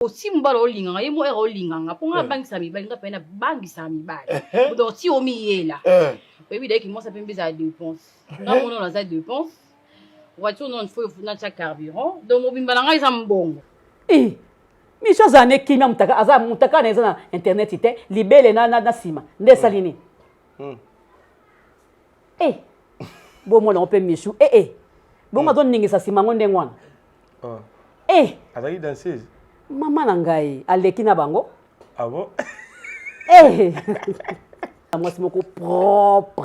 Aussi mbalo linganga yemo ero linganga ponga bangisa mibali nga pena bangisa mibali do si omi yela baby dai ki mo sa pembe za dépense nga mono na za dépense voiture non faut na cha carburant donc mobimba nga isa mbongo misho zane kimya mutaka aza mutaka na na internet ite libele na sima nde salini bo mo na ope mishu bo ma don ningisa sima ngonde ngwana azali danseuse Maman nangai aleki na bango. Ah bon? Moi c'est beaucoup propre.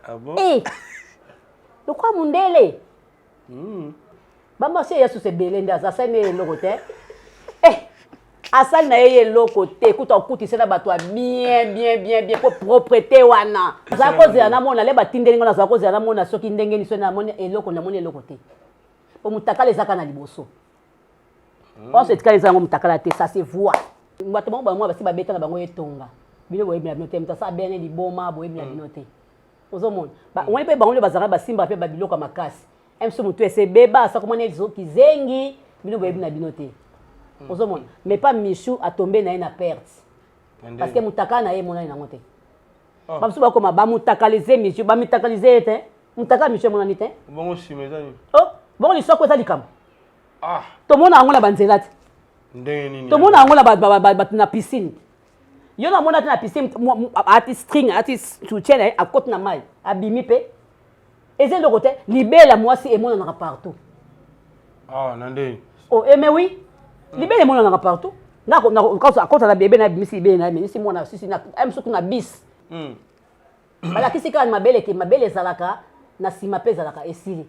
Ah bon? De quoi mundele? Bamba se ya sous belenda ça ça ne lokote. Asal na ye lokote kuta okuti sena bato bien pour propreté wana. Za koze na mona le batindeli ngona za koze na mona soki ndenge ni so na mona eloko na mona lokote. Po mutaka les aka na liboso. On se tkali zango mutakala te ça se voit bato bango ba basi babeta na bango etonga bino boyebi na binote mutasa bene liboma boyebi na binote ozomona ba woni pe bango le bazara basimba pe babiloko makasi emso mutu ese beba sa komona ezo kizengi bino boyebi na binote ozomona mais pas Michou a tombé na na perte parce que mutaka na ye mona na ngote ba so ba koma ba mutakaliser Michou ba mutakaliser te mutaka Michou mona ni te bongo simezani bongo li soko za likam to mona angola banzela te ndenge nini to mona angola ba na piscine yo na mona na piscine artist string artist soutien a côte na mai abimi pe eze le côté libela mwasi et mona na partout nande mais oui libela mona na partout na à côté la bébé na bimisi bébé na mais si mona si na surtout na bis bala kisika mabele zalaka na sima pe zalaka esili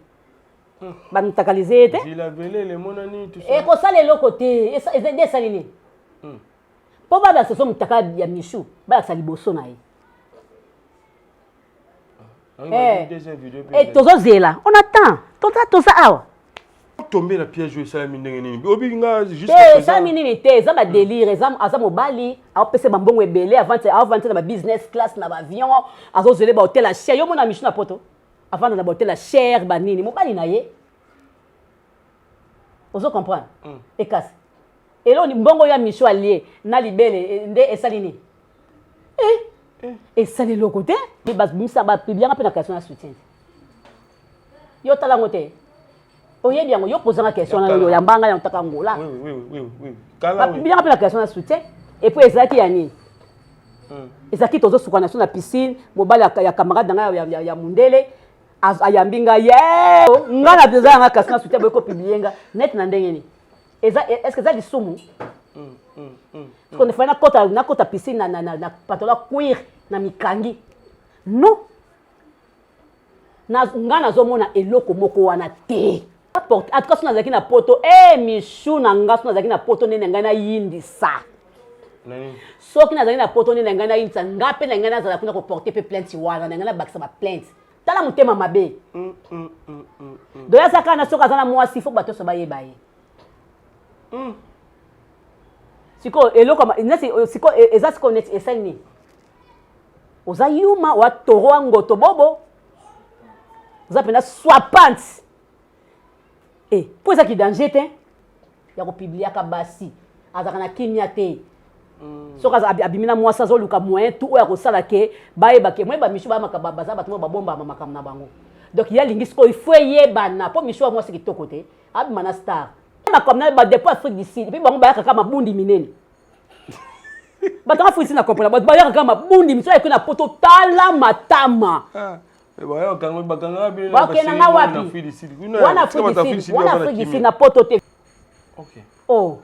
ba mutakaliser te il a belé les monani tout ça et ko sale le côté et des salini po ba se so mutaka ya Michou ba sa liboso na et tozo zela on attend to ça awa tomber la piège ça mindenge nini obi nga juste ça minini te ça ba délire ça mobali a pese ba mbongo ebele avant na ba business class na ba avion azo zele ba hôtel la cher yo mona Michou na poto avant de l'aborder la chair banini mobali na ye ozo comprendre et casse et là on mbongo ya Michou allié na libele nde esalini et ça le côté les bas bimisa ba bien après la question na soutien yo tala ngote oye bien yo poser la question na yo yambanga ya mtaka ngola oui kala bien après la question na soutien et puis ezaki ya nini ezaki tozo sukana na piscine mobali ya camarade nga ya mundele ayambinga ngana deja nga kasina soutien boyko publier net na ndenge ni est-ce que ça dit sumu parce qu'on fait na kota piscine na patola cuir na mikangi non na ngana zomona eloko moko wana te porte atkas na zaki na poto Michou na ngaso na zaki na poto nene ngana yindisa soki na zaki na poto nene ngana yindisa ngape na ngana za kuna ko porter pe plainte wana ngana bakisa ba plainte tala mutema mabe do ya saka na soka zana mwasi fo bato so bayeba ye siko eloko nesi siko eza siko net esani oza yuma wa toro ngoto bobo oza pena swapante po eza ki danger te ya ko publier ka basi azaka na kimia te soka abimina mwasi azoluka moyen tout oyo akosala ke bayeba ke moyeba Michou bamakaba baza bato mo babomba mamakam na bango donc ya lingi siko il faut yebana po Michou mwasi kitoko te abima na star makambo na ba depuis Afrique du Sud puis bango bayaka kama bundi minene batanga Afrique na comprendre bayaka kama bundi Michou ayeko na poto tala matama bakanga bino bakena wapi wana Afrique du Sud na poto te OK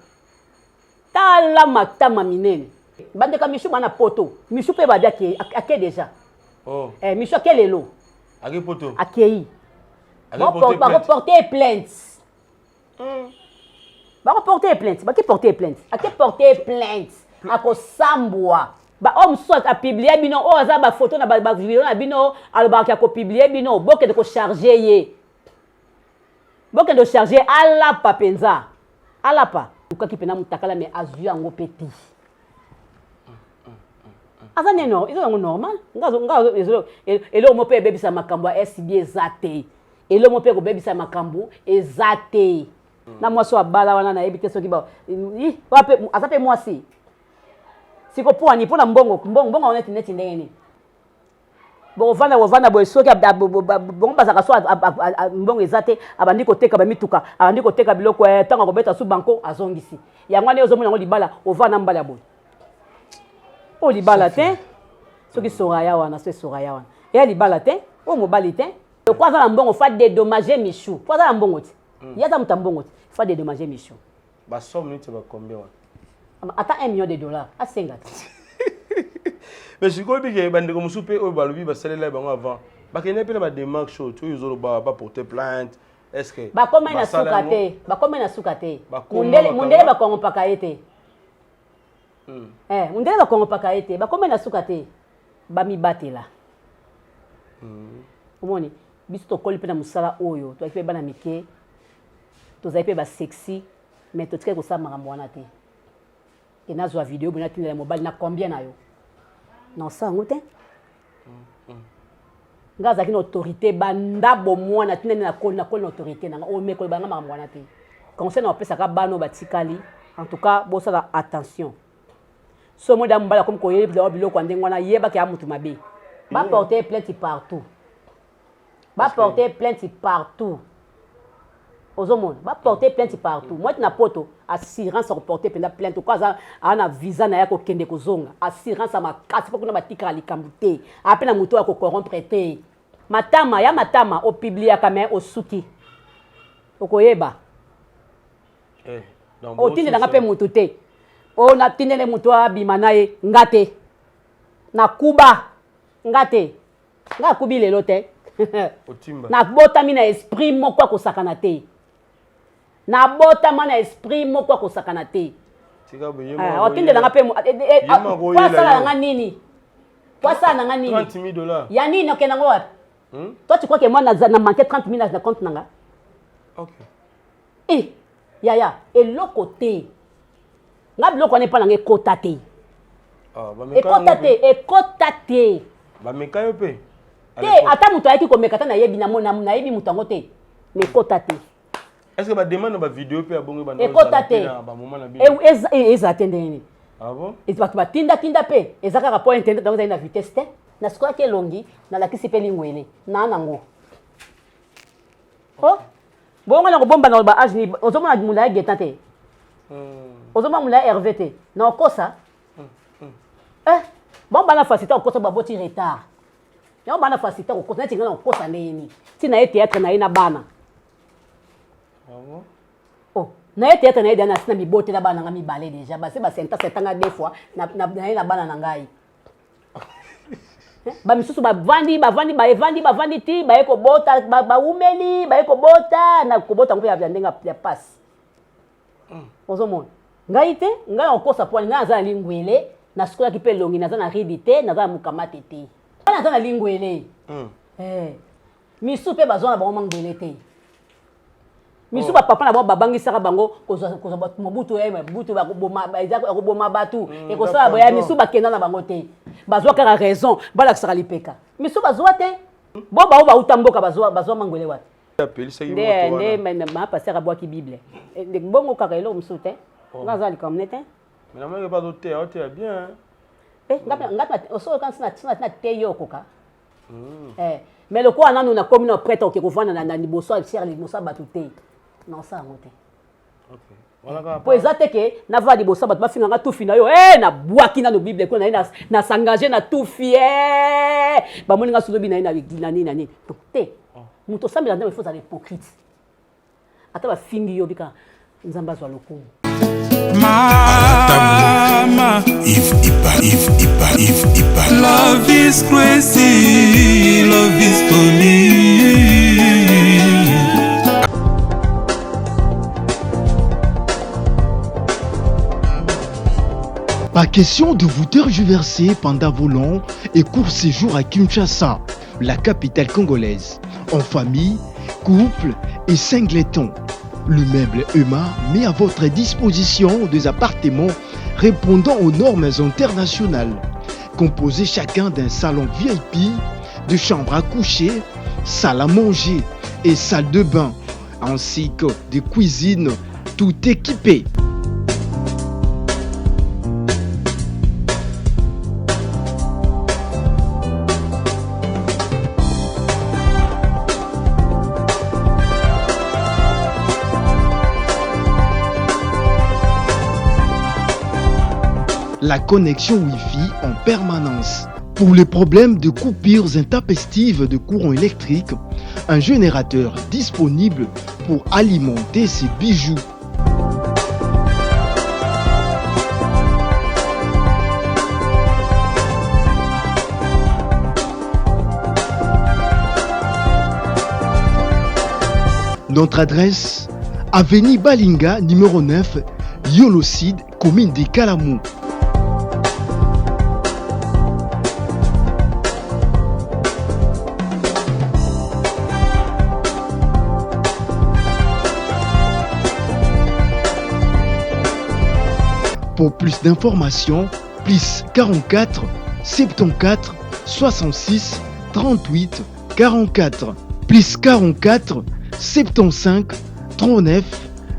tala matama minene bandeka Michou bana poto Michou pe babia ke ake déjà Michou ake lelo ake poto akei ba porter plainte ake porter plainte ako sambwa ba homme soit a publier bino za ba photo na ba vidéo na bino alobaka ko publier bino boke de ko charger ye boke de charger ala pa penza ala pa ukaki pena mutakala me azu yango peti aza neno izo yango normal ngazo elo mo pe bebisa makambo SB ezate elo mo pe ko bebisa makambo ezate Na moi so abala wana na ebite soki ba. Wape azape moi si. Siko po ani po na mbongo on net ndenge ni. Bon vana boy soki bon bazaka so mbongo ezate abandi koteka ba mituka, abandi koteka biloko tanga kobeta su banko azongisi. Yango ne ozomona ngo libala ovana mbala boy. O libala te. Soki soraya wana so soraya wana. Ya libala te, o mobali te. Kwa za mbongo fa dédommager Michou. Kwa za mbongo ti. Ya za mutambongo ti. Fa dédommager Michou. Ba somme ni te ba combien wana? Attends $1 million. À 50. Mais je crois que bande comme souper au balobi ba salela bango avant. Ba kene pe na ba démarche show, tu yozolo ba porter plainte. Est-ce que ba koma na sukate, ba koma na sukate. Mundele ba kongo paka ete. Mundele ba kongo paka ete, ba koma na sukate. Ba mi batela. Omoni, biso to koli pe na musala oyo, to ape bana mike. To zaipe ba sexy, mais to tike ko sa makambo wana te. Et na zo vidéo bona tinela mobile na combien na yo? Non ça ngote. Ngaza ki autorité banda bo mwana tinela na kol autorité na o me ko banga makambo wana te. Conseil na pesa ka bano batikali. En tout cas, bo ça attention. So mo da mbala comme ko yeli biloko ndenge wana yeba ki amutu mabe. Ba porter plainte partout. Va porter plainte partout. Aux hommes, va porter plainte partout. Moi, tu n'as pas assurance à porter plainte. Quoi, ça a visa na yako kende kozonga. Assurance à ma casse pour que na batika ali kamute. Après na muto ako corrompre te. Matama ya matama au publier kame au suki. Okoyeba. O tinde na pe mutu te. O na tinde le muto abimana ye ngate. Na kuba ngate. Nga kubi lelo te. Na botami na esprit moko ko sakana te. Na botama na esprit moko ko sakana te. Otinde na pe kwa sala nga nini? Kwa sala nga nini? $30,000. Ya nini okena ngo wapi? Toi tu crois que moi na manqué 30,000 na compte nanga? OK. Ya eloko te. Nga biloko ne pa nanga ekota te. Ekota te. Ba mekayo pe. Te ata muto ayaki komekata na yebi na mona na yebi mutango te. Mais ekota te. Est-ce que ba demande ba vidéo pe abongo ba ekota te. Ba moment na bi. Eza tendeni. Ah bon? Et tu vas tinda pe. Ezaka rapport internet dans na vitesse te. Na skoa ke longi na la kisi pe lingwele. Na nango. Oh? Bongo na ko bomba na ba age ni ozomona mula geta te. Ozomona mula RVT. Na okosa. Bon bana facilité okosa ba boti retard. Ya bana facilité okosa tinga na okosa neni. Ti na théâtre na ina bana. Ah bon? Oh, na théâtre na ina na sina mi bote na bana ngami balé déjà. Ba se ba senta setanga deux fois na bana na ngai. Ba misusu ba vandi ti ba eko bota ba umeli ba eko bota na ko bota ngoya ndenga ya passe. Ozomona. Ngai te, ngai okosa po na za lingwele na skola ki pe longi na za na ridité na za mukamate te. Na za na lingwele. Misu pe bazona ba mangwele te. Misu ba papa na ba babangi saka bango koza mobutu butu ba boma batu e ko sala boya misu ba kenda na bango te. Bazwa kaka raison, bala saka lipeka. Misu bazwa te. Bo ba utamboka bazwa mangwele wat. Nde ma passer aboa ki bible. De bongo kaka elo misu te. Ngaza li comme nete. Mais la main pas d'autre, tu es bien. Ngata oso kan na te yo koka. Mais le quoi na nous na comme na prêtre ke ko vana na liboso cher liboso batu te. Non ça ngote. OK. Voilà po ezate ke na va liboso batu ba finga nga tufi na yo na bwaki na no bible ko na s'engager na tufi ba moninga sulobi na nani te. Muto sambela ndio il faut être hypocrite. Ata ba fingi yo bika nzamba zwa lokumu. Mama, if love is crazy, love is funny. Pas question de vous tergiverser pendant vos longs et courts séjours à Kinshasa, la capitale congolaise, en famille, couple et singleton. Le meuble EMA met à votre disposition des appartements répondant aux normes internationales, composés chacun d'un salon VIP, de chambre à coucher, salle à manger et salle de bain, ainsi que des cuisines tout équipées. La connexion Wi-Fi en permanence. Pour les problèmes de coupures intempestives de courant électrique, un générateur disponible pour alimenter ces bijoux. Notre adresse, avenue Balinga, numéro 9, Yolocide, commune de Kalamou. Pour plus d'informations, plus 44 74 66 38 44, plus 44 75 39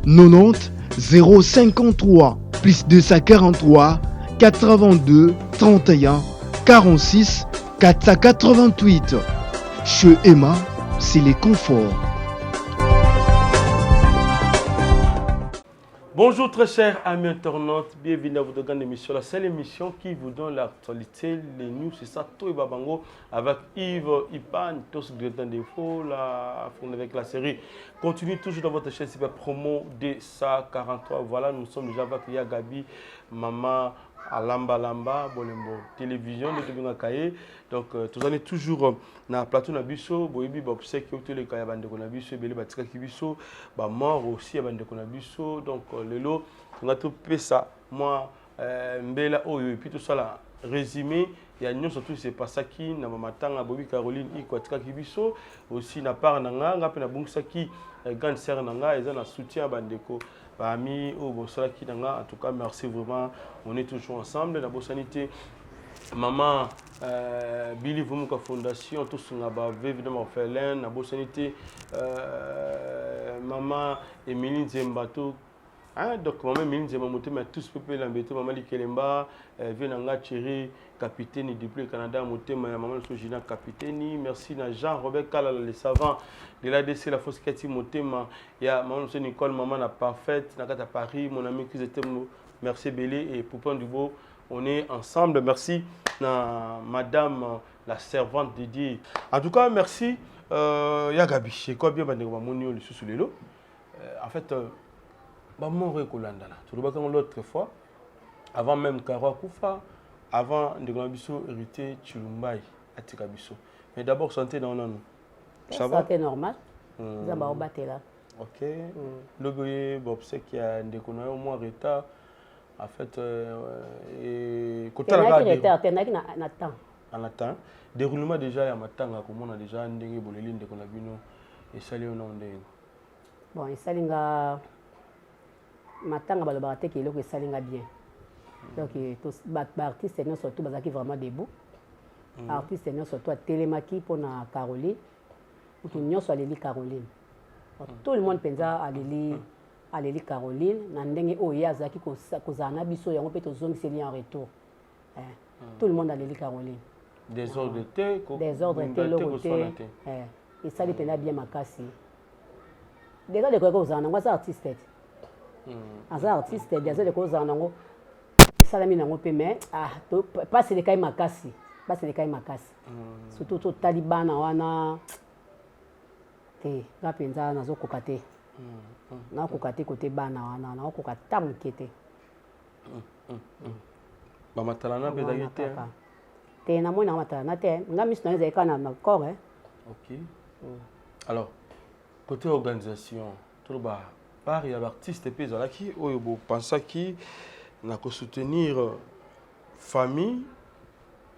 90 053, plus 243 82 31 46 488. Chez Emma, c'est les conforts. Bonjour très chers amis internautes, bienvenue à votre grande émission, la seule émission qui vous donne l'actualité, les news, c'est ça, tout et babango, avec Yves Ipan, tous les temps défaut, avec la série. Continue toujours dans votre chaîne, c'est la promo de SA 43, voilà, nous sommes déjà avec Gabi, Maman, Alamba Lamba, Bolembo, télévision, donc tous on est toujours dans le plateau Nabiso, Boibi Bobsé qui est le cas de Konabiso, Beli Batika Kibiso, mort aussi à de Konabiso, donc le lot, on a tout fait ça, moi, Mbela Oyo, et puis tout ça là, résumé, il y a surtout c'est pas ça qui, na Mamatanga, Bobi Caroline, Ikwatika Kibiso, aussi na part Nanga, na Bungsaki, grande sœur Nanga, et un soutien à Bandeko. Parmi au Bossaki Nanga, en tout cas, merci vraiment. On est toujours ensemble. La Bossanité, maman Billy Vumuka Fondation, tous on a bavé, évidemment, Félin, la Bossanité, maman Emeline Zembato. Donc, maman Emeline Zembato, mais tous peuple l'embêter, maman Likelemba, Venanga Thierry, capitaine du Plus Canada, maman Sojina, capitaine. Merci à Jean-Robert Kalala, les savants de l'ADC, la Fosse Kati Motema. Il y a maman Nicole, maman la parfaite, Nakata Paris, mon ami qui était merci Bélé et Poupin Dubo. On est ensemble. Merci à madame la servante dédiée. En tout cas, merci. Yagabi, c'est quoi bien le sous les lots. En fait, l'autre fois, avant même Karo Koufa, avant de Gabiso hérité Chilumbai à Tikabiso. Mais d'abord, santé dans l'an. Ça va? Santé normale. D'abord, là. Ok. Le goye, Bob, c'est qu'il y a un déconné au moins retard. En fait, côté la retard, en attend. Déroulement déjà, il y a matin, comme on a déjà un dingue pour les lignes de Konabino et salut au nom de. Bon, et salinga matin, on va le battre qui est là, que salinga bien. Donc, tous les artistes, surtout, qui vraiment debout. Artistes, surtout, à Télémaki pour la Caroline. Ou tout soit Lélie Caroline. Tout le monde pense à Lélie Caroline. Nandenge Oya Zaki Kozana Biso, et on peut te zoner en retour. Tout le monde a Lélie Caroline. Des ordres de thé, des ordres de thé, l'autre. Et ça dépend bien ma casse. Déjà, les choses en anglais, c'est artiste. As artiste, des choses en anglais. Ça la mine en mais pas c'est les cas makasi, pas c'est les cas makasi. Surtout tout Taliban wana te ngapenza nazo kokate. Na kokate côté bana wana na kokata mukete. Ba matalana bezaki te. Te na mona matalana te, ngami sina ezeka na corps hein. OK. Alors, côté organisation, tout ba par ya l'artiste pe zalaki oyo bo pensaki na ko soutenir famille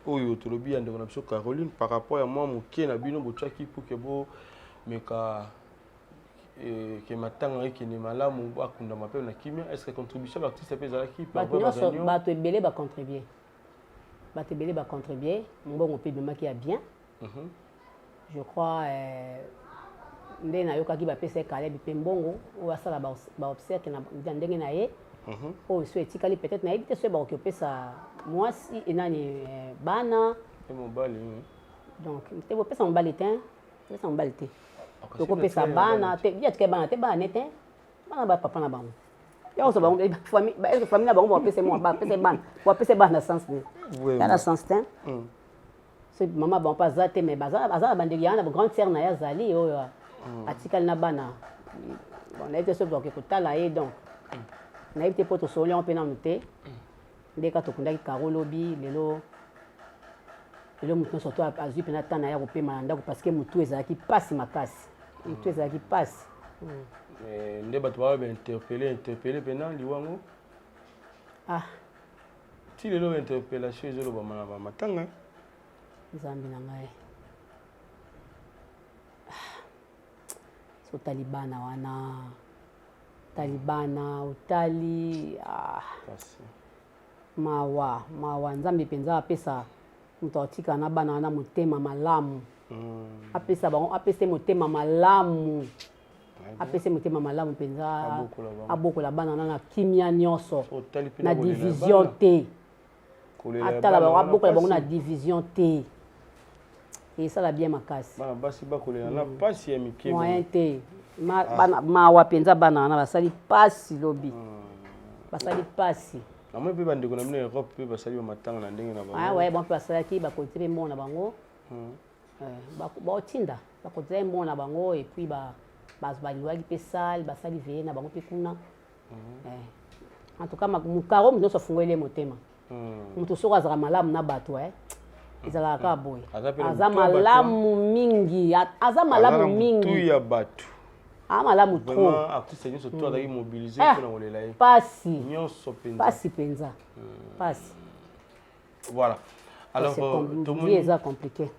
oyo tolobi ande na biso Caroline par rapport à moi moké na bino bochaki pour que bo meka que matanga ki ne malamu akunda mape na kimia. Est-ce que contribution l'artiste pe zalaki par rapport à ça ba to belé ba contribuer. Ba te belé ba contribuer, mon bon pe bima qui a bien. Je crois nde nayokaki bapesa ye Caleb mpe mbongo oyo asala baobserve na ndenge na ye oyo so etikali peut-être nayebi te so bakoki opesa mwasi enani bana donc te bopesa mobali te opesa mobali te tokopesa bana te bia tike bana te bana ne te bana bapapa na bango yaoso bango famille na bango bapesa bana na sens te ya na sens te so mama bango mpe aza te mais aza na bandeli yana na grande sœur na ye azali oyo atikali na bana bon nayebi te so tokoki kotala ye donc nayebi te mpo tosoli yango mpe nanu te ndeka tokundaki karo lobi lelo motu nyonso to azwi mpena ntan na ye kopema na ndako parce que motu ezalaki mpasi makasi motu ezalaki mpasi nde bato baa bainterpele mpena liwango ti lelo bainterpellation ezolobama na bamatanga nzambe na ngai so talibana wana talibana otali mawa nzambe mpenza apesa moto atika na bana wana motema malamu apesa bango apesa motema malamu apesa motema malamu mpenza abokola bana wana na kimia nyonso na division te atala bango abokola bango na division te esala bien makasi bana basi bakolela na pasi ya mike moyen te mawa mpenza bana wana basali pasi lobi basali pasi namoi mpe bandeko na bino Europe mpe basali bamatanga na ndenge na bango bon mpe basalaki bakontinue mbongo na bango baotinda bakontinue mbongo na bango epuis baliwaki mpe sale basali veye na bango mpe kuna en tout cas mokaro moto nyonso afungoli motema moto soko azalaka malamu na bato ezalaka kaka boye aza malamu mingi aza malamu mingi ya bato malamu trop artiste nyonso to azalaki mobilisé mpona kolela ye pasi nyonso pasi mpenza pasi voilà alors tomoni eza compliqué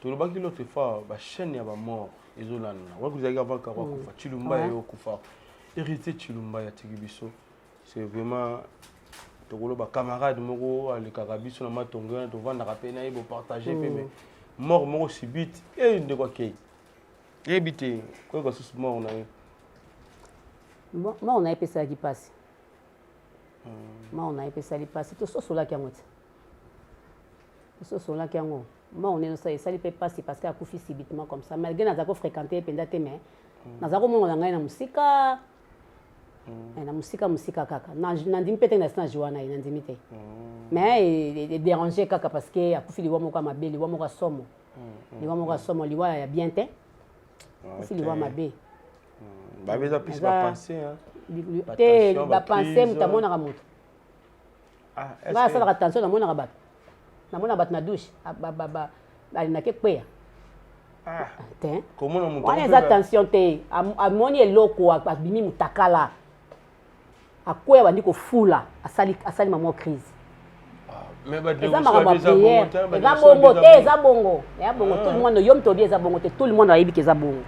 tolobaki l'autre fois bachaîne ya bamort ezolanda wana kozalaki avant kaka akufa Chilumba ye okufa hérité Chilumba ya tiki biso c'est vraiment tokoloba camarade moko alekaka biso na matongo wana tovandaka mpe na ye bopartage mpe mais mort moko subite ndeko akei yebi te koyoka susu mort na ye mort na ye epesalaki mpasi mort na ye epesali mpasi tososolaki yango te tososolaki yango mort neno esali mpe mpasi parce que akufi subitement comme ça malgré nazala kofréquente ye mpenza te mais nazala komongola ngai na mosika na kaka nandimi mpe te na sina joa na ye nandimi te mais dérange kaka parce que akufi liwa moko ya mabe liwa moko ya somo liwa moko ya somo liwa ya bien te akufi liwa mabe babeza plus bapense te bapense moto amonaka moto ngai asalaka tension namonaka bato namona bato na douche alingaki kweya te wana eza tension te amoni eloko abimi motakala akweya bandi kofula asali mamo crise eza makambo ya priere eza bongo te eza bongo eya bongo tout le monde yo moto obi eza bongo te tout le monde ayebi ke eza bongo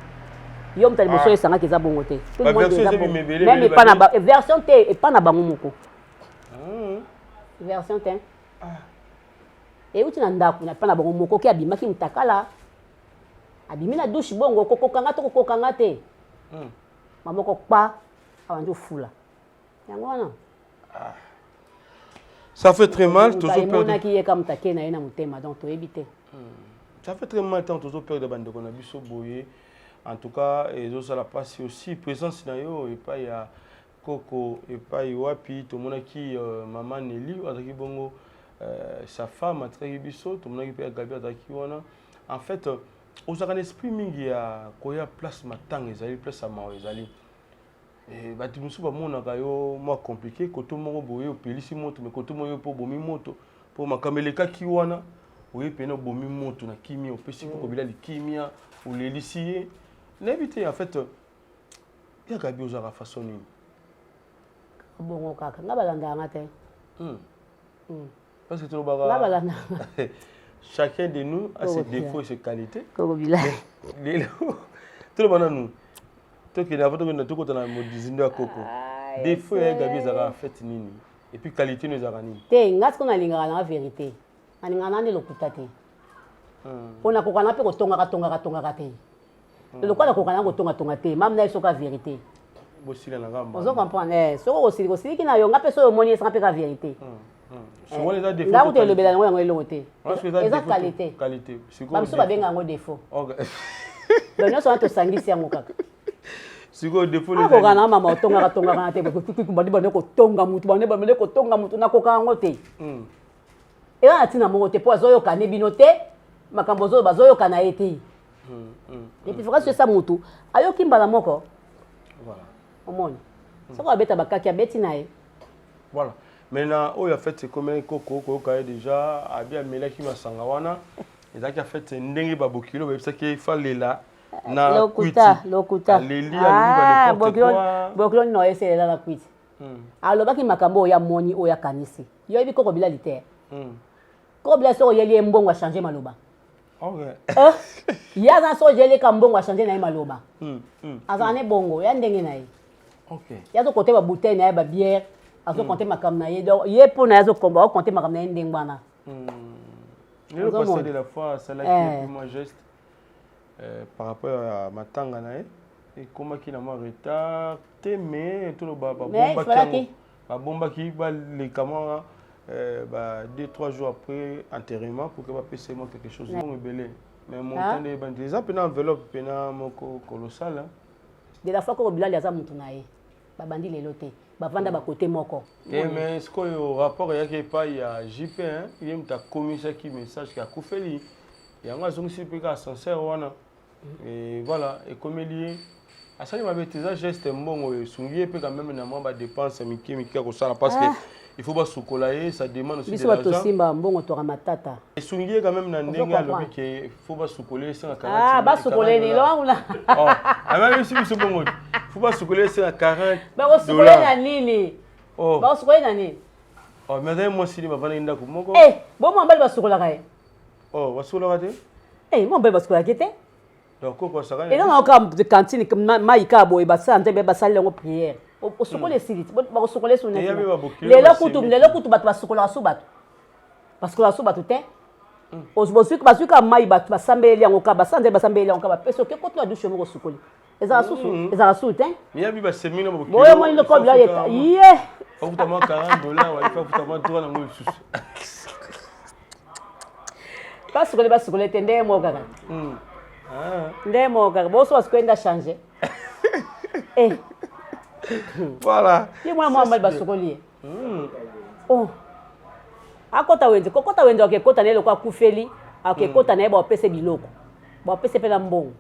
yo moto liboso esangaki eza bongo te tout le monde eza bongo même epa na version te epa na bango moko version te euti na ndako na epa na bango moko ke abimaki motakala abimi na douche bongo kokokanga to kokokanga te mamoko kpa abandi ofula yango wana ça fait très mal tozomonaki ye ka moto akei na ye na motema donc toyebi te ça fait très mal tant tozoperdre bandeko na biso boye en tout cas ezosala mpasi aussi présence na yo epai ya koko epai wapi tomonaki mama Nelly azalaki bongo sa femme atraki biso tomonaki mpe ya Gabi azalaki wana en fait ozalaka na esprit mingi ya koya place matanga ezali place ya mawa ezali bato mosusu bamonaka yo mwa compliqué koto moko boye opelisi moto mais koto moko yo mpo obomi moto mpo makambo elekaki wana oye pene obomi moto na kimia opesi mpo kobila likimia olelisi ye nayebi te en fait ya Gabi ozalaka façon nini bongo kaka nga balandaka te parce que tolobaka chacun de nous a ses défauts et ses qualités. Tout le monde a nous. Tout le monde a nous. Défaut et Gabi a fait nini. Et puis qualité nous a nini. Te ngas qu'on a la vérité. Ani ngana ne lokuta te. Pona ko kana pe ko tonga te. Le quoi, on a tonga tonga te, même na soka vérité. Aussi la ngamba. On comprendre. So aussi qui na yo ngape so moni sans la vérité. Souvent les a défauts. Là où tu le bédan ngo longoté. Les a qualité. Qualité. Ba so ba benga ngo défaut. OK. Donc nous sommes tous sangisi yango kaka. Siko défaut les. Ah kokana mama tonga na te ko bandi bandi ko tonga mutu bandi bandi ko tonga mutu na koka ngo te. Et là atina mo te po azoyo kané binote makambo zo bazoyo kana ete. Et puis frère c'est ça mutu. Ayo kimbala moko. Voilà. Omoni. Soko abeta bakaki abeti nae. Voilà. Maintenant, il a fait c'est comme un coco déjà a bien mêlé qui m'a sangawana. Il a fait n'engi babokilo mais ça qu'il fallait là. Na lokuta. Leli a bokilo no ese la kwiti. Alors ki makambo ya moni o ya kanisi. Yo ebi koko bila liter. Ko bila so yeli mbongo a changer maloba. OK. Ya za so yeli ka mbongo a changer na maloba. Azane bongo ya ndenge na ye. OK. Ya zo côté ba bouteille na ba bière. Azo compter ma cam na ye donc ye pour na azo combat compter ma cam na ndeng bana le passé de la fois ça là qui moi geste par rapport à matanga na et comment qui na moi retard mais tout le bomba qui va les camarades 2-3 jours après enterrement pour que va passer moi quelque chose de belé mais mon temps de bandes ça pena enveloppe pena moko colossal de la fois ko bilal ya za mutu na ye ba bandi lelo te bavanda ba côté moko mais ce que au rapport il y a pas il y a JP hein il y a ta commissaire qui message qui a Koufeli il y a un zongi pe ka sincère wana et voilà et comme lié à ça il m'a fait des gestes mbongo sungié pe quand même na moi ba dépense miki ko sala parce que il faut pas sukolaye ça demande aussi de l'argent biso to simba mbongo to matata et sungié quand même na ndenge alobi que faut pas sukoler ça ba sukoler ni lo la oh même si biso mbongo faut pas sukoler ça à 40 ba sukoler na nini oh ba sukoler na nini oh mais moi si ba vana ndako moko bon mo mbali ba sukola kae oh ba sukola te mo mbali ba sukola kete donc quoi ça et non quand de cantine maika boy ba sa nzembe ba sala ngo prière o sukoler silit ba sukoler so net lelo kutu batu ba sukola so batu parce que la so batu te basuka mai batu basambeli yango ka basanze basambeli yango ka ba peso ke koto adushe mo sukoli ezala susu te mais yabi ba semina ba boyo mo ndo ko bila yeta ye faut que tu manques $40 ouais faut que tu manques 3 na ngo susu basukoli te nde mo kaka nde mo kaka boso waskwenda changer voilà ye mwa mwa mbali basukoli oh akota wenze akekota nelo kwa kufeli akekota na ye baopese biloko baopese mpe na mbongo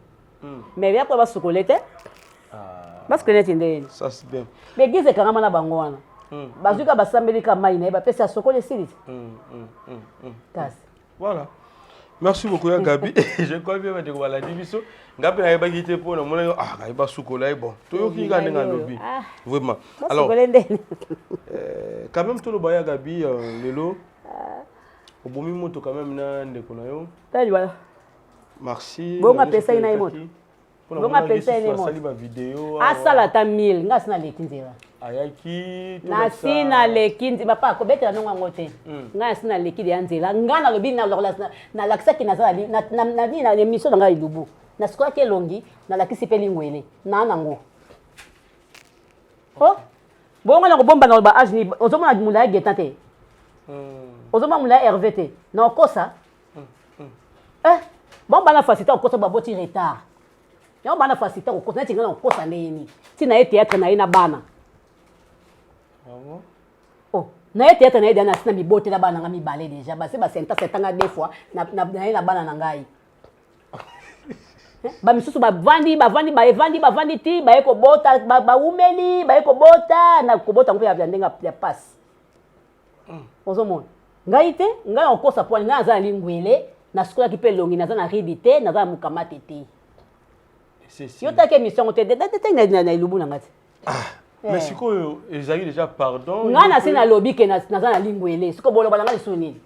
mais ya po basukole te basukole ti ndeni ça c'est bien mais gize ekangama na bango wana bazwika basambeli ka mai na ye bapesi asokole esili ti kasi voilà merci beaucoup ya Gabi je crois bien que voilà diviso ngapi na yebaki te po na mona kayeba sukola bon toyoki nga ndenge alobi vraiment alors quand même tout le baya Gabi lelo obomi moto quand même na ndeko na yo tali wala merci bonga pesa ina moto bonga pesa ina moto sali ba vidéo asala ta 1000 nga sina leki nzela ayaki na sina leki nzela papa ko betela nonga ngote nga sina leki de nzela nga na lobi na lakisa ki nazali na émission nga ilubu na sikola ke longi na lakisi pe lingwele na nango oh bonga na ko bomba na ba age ni ozomona mula getante ozoma mula RVT na okosa bon bana facilité okosa baboti retard ya bana facilité okosa na tinga na okosa neni tina ye théâtre na ina bana oh na ye théâtre na ye dana sina mibote na bana nga mibale déjà ba se ba senta setanga deux fois na bana na ngai ba misusu bavandi ti ba ye kobota ba umeli ba ye kobota na kobota ngo ya ndenga ya passe ozomona ngai te ngai okosa po ngai aza lingwele na sikola ki pe longi naza na ridi te naza mukamate te yo take mission te na ilubu na ngati mais siko ezali déjà pardon ngai na sina lobi ke naza na lingwele siko bolo bala ngai soni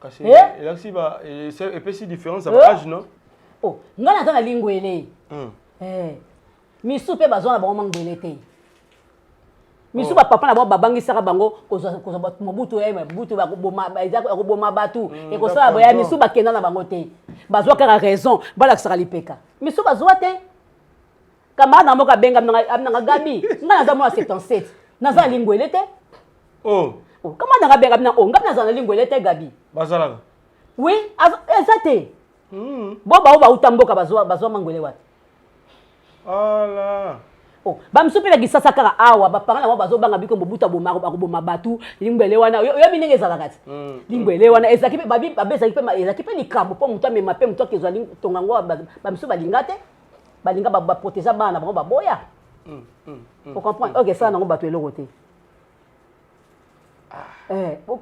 kasi là si ba et puis si différence ça âge non oh ngai naza na lingwele misu pe bazona ba ngwele te misu ba papa na bango babangisaka bango kozwa mobutu mobutu bakoboma batu ekosala boya misu bakenda na bango te bazwa kaka raison balakisaka lipeka misu bazwa te camarade na moko abenga amnanga Gabi nga naza mwana 77 naza lingwele te camarade nanga benga amnanga ngapi naza na lingwele te Gabi bazalaka oui eza te bo bao bauta mboka bazwa mangwele wapi ala bamisu mpe bakisasa kaka awa bapanga nango bazobanga biko mobutu akoboma batu lingwele wana oyebi ndenge ezalaka ti lingwele wana ezalaki mpe likambo mpo motu amema mpe motu akezwa tonga ngo bamisu balinga te balinga baprotege bana na bango baboya ocomprendre ok esala nango bato eloko te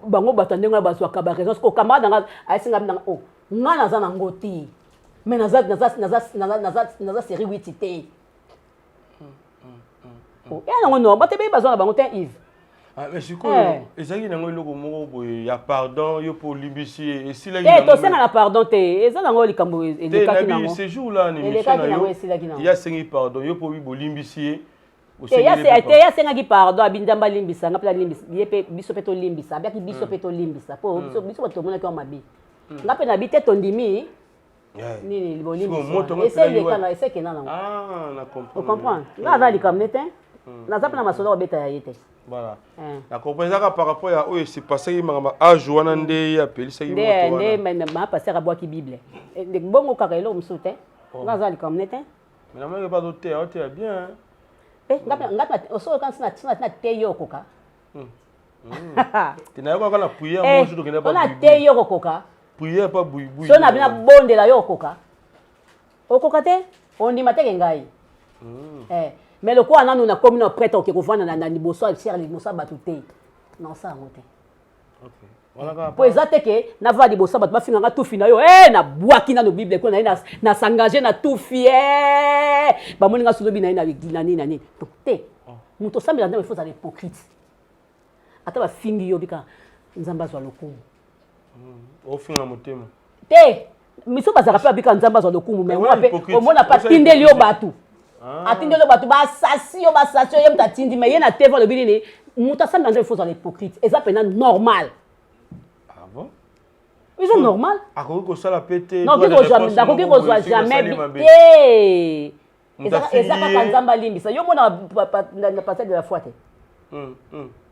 bango bato ndenge wana bazwaka baraison siko camarade nanga ayesinga nanga nga naza nango te mais naza série 8 te yango no bato ebei bazwa na bango te Yves mais sikoyo ezalaki nango eloko moko boye ya pardon yo mpo olimbisi esilaki tosenga na pardon te eza nango likambo elekaki nango ce jour là na émission na yo ya sengi pardon yo mpo bolimbisi ye yasengaki pardon abinzamba alimbisanga mpe alimbisa ye mpe biso mpe tolimbisa abiaki biso mpe tolimbisa mpo biso bato tomonaki wa mabe nga mpe nabi te tondimi nini bolimbisa esekena nango ocomprendre nga aza likambo ne te naza mpe na masolo obeta ya ye te voilà na comprendre par rapport à oyo c'est passé mangama âge wana nde apelisaki moto wana nde ma passer abwaki bible de bongo kaka eloko mosusu te nga aza likambo ne te mais na manga pas doté ote bien ngata osoka kana na te yokoka tinayoka kana prière moi jour que n'a pas on te yokoka prière pas boui so na bina bondela yokoka okoka te on dit mateke ngai mais le quoi nanu na commune prête au kovana na liboso cher liboso batu te non ça ngote OK voilà po ezate ke na va liboso batu bafinga nga tufi na yo na bwaki na no bible ko na s'engager na tufi ba moninga sulobi na nani donc te muto sambela ndio il faut être hypocrite ata ba fingi yo bika nzamba zwa lokumu ofinga motema te miso bazaka pa bika nzamba zwa lokumu mais on mona pas tindeli yo batu atindelo bato basasi yo ye muta tindi mais ye na tv le binini muta sambela ndio il faut être hypocrite eza pena normal bon ils sont normal akoki kosala pete non akoki kozwa jamais te eza kaka nzamba limbisa yo mona na passage de la foi te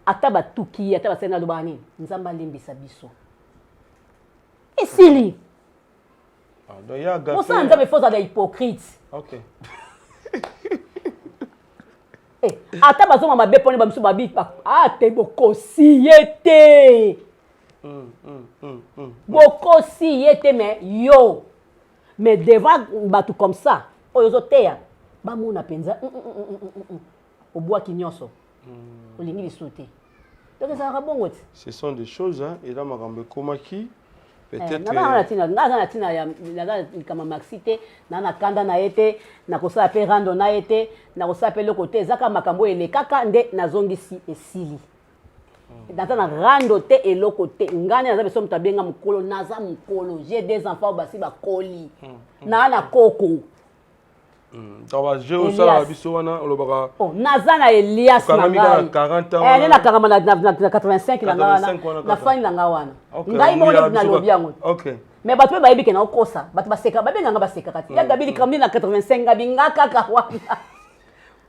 ata batuki ata basali na loba nini nzamba limbisa biso esili osala nzambe il faut être hypocrite ok ata bazoma mabe poni bamisu babi te bokosi ye te bokosi ye te mais yo mais devant bato comme ça oyo ozoteya bamona mpenza obwaki nyonso olingi lisu te donc ezalaka bongo te ce sont des choses eza makambo ekomaki peut-être naza na ntina naza likama maxi te naa na kanda na ye te nakosala mpe rando na ye te nakosala mpe eloko te ezaka makambo oyo elekaka nde nazongisi esili naza na rando te eloko te ngani naza beso moto abenga mokolo naza mokolo j'ai des enfants basi bakoli naa na koko naza na Elias na ngai ne nakangama na 85 na fani na nga wana ngai moko neti nalobi yango mais bato mpe bayebi ke naokosa bato baseka babenganga basekaka te yagabi likambi na 85 ngabi nga kaka wana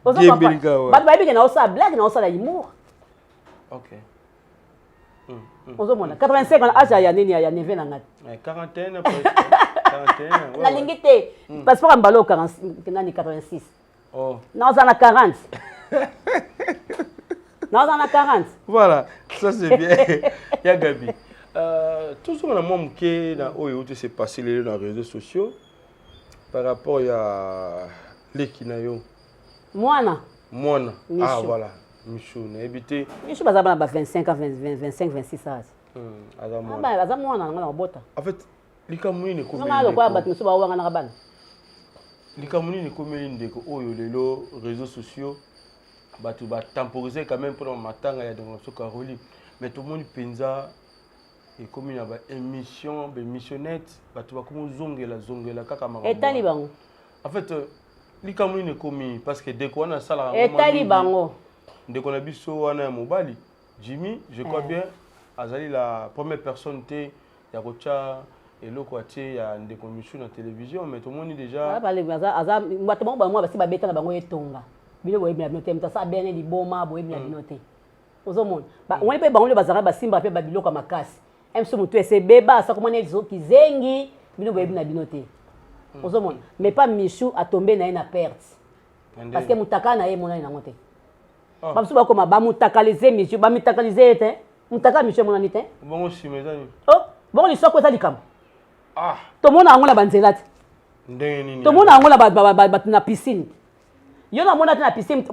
bato bayebi ke naosala blague naosala humour ozomona 85 wana age ya nini ya neve na nga 41 nalingi te passeport ya mbala nani 86 naoza na 40 naoza na 40 voilà ça c'est bien ya Gabi toujours na mwa moke na oyo te s'est passé lelo na réseaux sociaux par rapport ya leki na yo mwana voilà Michou nayebi te Michou baza bana ba 25 ans 25 26 ans aza mwana nga na kobota en fait likambo nini nga lokola bato mosusu bawanga na bana likambo nini ekomeli ndeko oyo lelo réseaux sociaux bato batemporize quand même mpona matanga ya démocratie Caroline mais tomoni mpenza ekomi na baémission bémissionnette bato bakomi ozongela kaka makambo etali bango en fait likambo nini ekomi parce que deko wana asalaka etali bango ndeko na biso wana ya mobali Jimmy je crois bien azali la première personne te ya kocha eloko atie ya ndeko Michou na télévision mais tout le monde déjà aza bato bango bango basi babeta na bango etonga bino boyebi na bino te moto asa bene liboma boyebi na bino te ozomona omoni mpe bango nde bazalaka basimba mpe babiloko ya makasi mso motu ese beba asakomona kizengi bino boyebi na bino te ozomona mais pas Michou atombe na ye na perte parce que mutaka na ye emonani nango te bamosusu bakoma bamutakalize Michou bamitakalize ye te mutaka Michou emonani te bongo nsima eza nini bongo lisoko eza likambo Ah. Tomona yango na banzela te. Ndenge nini? Tomona yango na na piscine. Yo na mona na piscine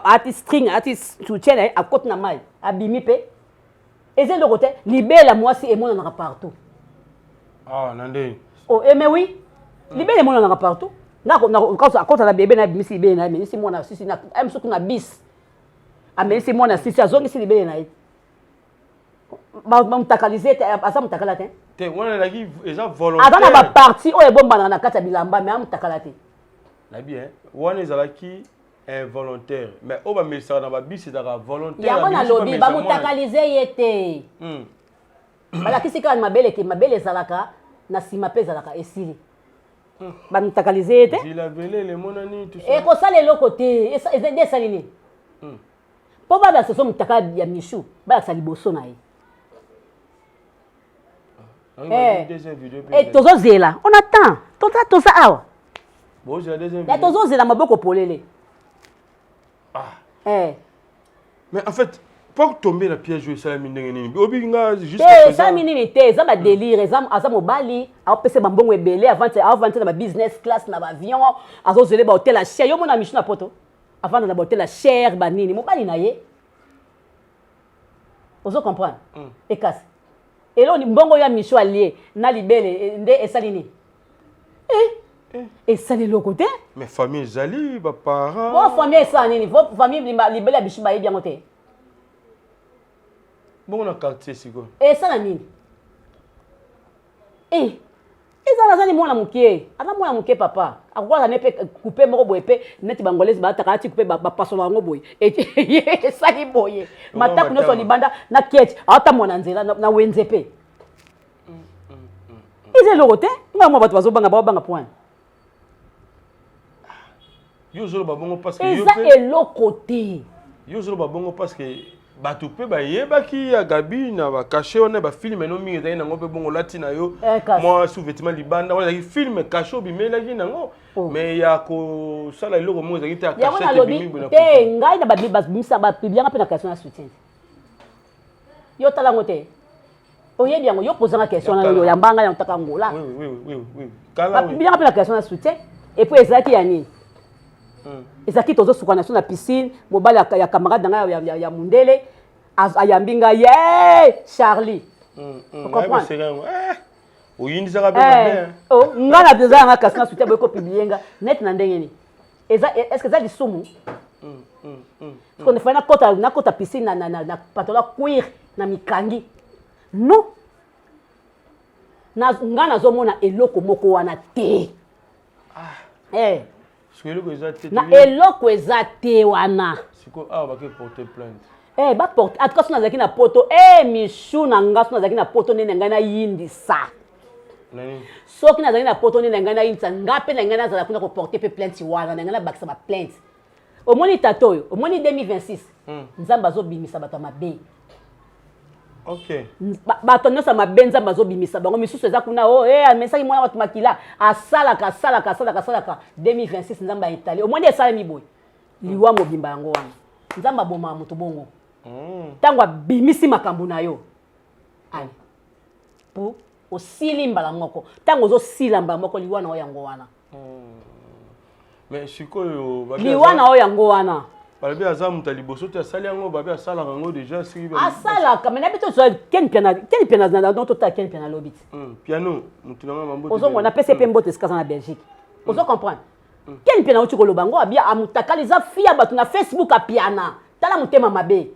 artist string artist soutien a côte na mai abimi pe. Eze le côté libela mwasi et mona na partout. Ah nande. Oh mais oui. Libela mona na partout. Na quand na bébé na bimisi libela na mais si mona sisi na am soku na bis. Ah mais si mona sisi azongi si libela na. Ba mutakalize te asa mutakala te. Te wana la qui eza volontaire. Azana ba parti oyo bomba na kata bilamba mais amutakala te. La bien. Wana eza qui involontaire. Mais o ba mesa na ba bis eza volontaire. Ya wana lobi ba mutakalize yete. Bala kisika na mabele ke mabele zalaka na sima pe zalaka esili. Ba mutakalize yete. Zila vele le monani tout ça. E ko sale lokote eza de salini. Po ba se so mutaka ya Michou, ba sa liboso na ye. Et tozo zela, on attend. Toza awa. Bon, j'ai la deuxième vidéo. Tozo zela maboko polele. Ah. Mais en fait, pour tomber la piège jouer ça minene nini. Obi nga juste ça minene te, ça ba délire, ça mobali, a pese bambongo ebele avant na business class na avion, azo zele ba hôtel la cher. Yo mona Michou na poto. Avant na hôtel la cher ba nini, mobali na ye. Ozo comprendre. Et casse. Et là, mbongo ya Michou allié, na libele, nde esalini. Et ça le côté. Mais famille Zali, ba parents. Bon famille ça nini, votre famille libele ya Michou ba bien côté. Bon na quartier siko. Et ça na nini? Ezala zali mwana mukie. Ana mwana mukie papa. Akwa na pe couper moko boye pe neti bangolese ba takati couper ba pasola ngo boye. Et ça li boye. Mata kuno so libanda na kiet. Ata mwana nzela na wenze pe. Ize lokote. Ngamo bato bazobanga point. Yo zolo babongo parce que yo pe. Eza elokote. Yo zolo babongo parce que bato pe ba yebaki ya Gabi na ba caché on ba film no mingi ezali nango pe bongo latina yo moi sous-vêtement libanda on ezali film caché bimelaki nango mais ya ko sala iloko mo ezali te ya caché bimi bona te ngai na ba bimisa ba biblianga pe na question na soutien yo tala ngote oyebi yango yo poser la question na yo yambanga ya ntaka ngola oui kala ba biblianga pe na question na soutien et puis ezaki ya nini ezaki tozo sukana na piscine mobali ya camarade nga ya mundele ayambinga ye Charlie comprends oyindisa ka pe oh ngana deja nga kasina soutien boyeko publienga net na ndenge ni est-ce que ça lisumu parce qu'on fait na kota piscine na patola cuir na mikangi non na ngana zomona eloko moko wana te na eloko eza te wana siko ah ba ke porter plainte ba porte atka sona zaki na poto Michou na nga sona zaki na poto nene ngai na yindisa nani soki na zaki na poto nene ngai na yindisa ngape na ngai na zala kuna ko porter pe plainte wana na ngai na bakisa ba plainte omoni tatoyo omoni 2026 nzamba azobimisa bato mabe. OK. Bato nyonso mabe nzamba azobimisa bango misusu eza kuna amesaki mwana bato makila asalaka 2026 nzamba etali omoni esala miboye liwa mobimba yango wana nzamba boma moto bongo tango abimisi makambo na yo ali po osili mbala moko tango ozosila mbala moko liwa na oyo yango wana mais sikoyo liwa na oyo yango wana balobi aza moto ya liboso te asali yango babe asalaka yango déjà asalaka mais nabi to ken piana na tota ken piana lobi piano moto na mambo ozongo na pese pe mbote esikaza na Belgique ozo comprendre ken piana uti koloba ngo abia amutakaliza fia bato na Facebook a piana tala mutema mabe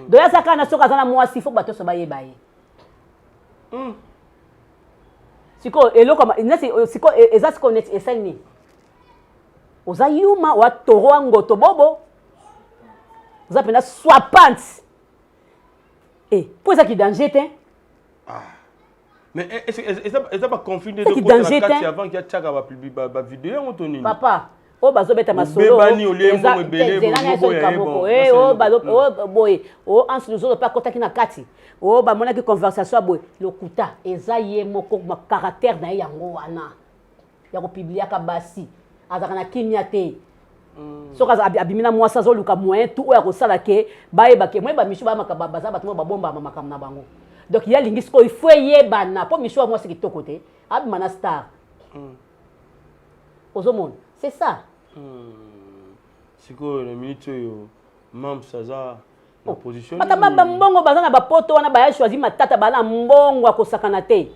doya saka na soka zana mwasi fo bato so bayeba ye siko eloko siko eza siko net esani oza yuma wa toro ngoto bobo oza mpena soipante mpo ezaki danger te. Mais est-ce pas conflit de côté avant qu'il y a tchaka ba vidéo on toni papa o bazobeta masolo boye o ansi luzolo pa kotaki na kati o bamonaki conversation boye lokuta eza ye moko caractère na ye yango wana ya kopubliaka basi azaka na kimia te soki abimina mwasi azoluka moyen tout oyo akosala ke bayebake moye bamishu baza bato babombama makambo na bango donc ye alingi sikoyo ifo eyebana mpo mishu ya mwasi kitoko te abima na star ozomona c'est ça. Sikoyo na minute oyo Mams aza na position batamba mbongo baza na bapoto wana baya choisi matata bana mbongo akosakana te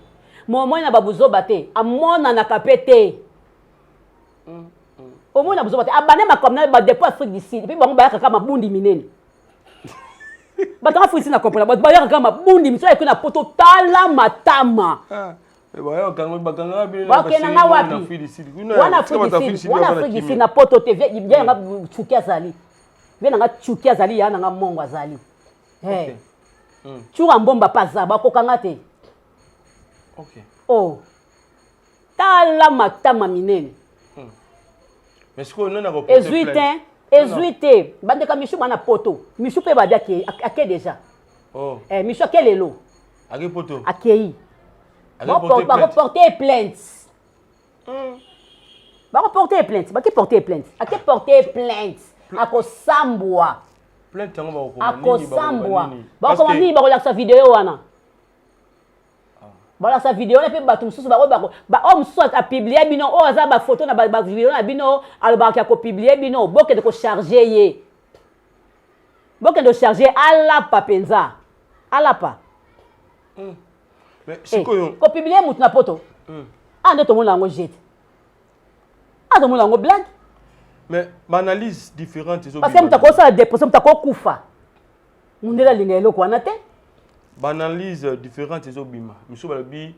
momoi na babuzoba te amonanaka pe te omoi na buzoba te abane makambo na badepo Afrique du Sud mpe bango bayaka kaka mabundi minene batanga Afrique du Sud na comprendre bato bayaka kaka mabundi miso ayeki na poto tala matama bakendanga wapi wana Afrique du Sud na poto te vie nanga chuki azali vie nanga chuki azali ya nanga mongo azali chura mbomba paza bakokanga te tala matama minene ezwi te bandeka mishu bana poto mishu mpe babi ake deja mishu ake lelo akei bakoporter plainte bakiporter plainte akosambwa bakoma nini bakolakisa video wana balakisa video wana mpe bato mosusu oyo mosusu apiblie bino oyo aza bafoto na bavideo na bino alobaka kopiblie bino bokende kocharge ye bokende kocharge alapa mpenza alapa kopiblie mutu na poto nde tomona yango jete tomona yango blague mais analyse différente parce que mutu akosala dépression mutu akokufa mundela alinga eloko wana te analyse différente ezobima miso balobi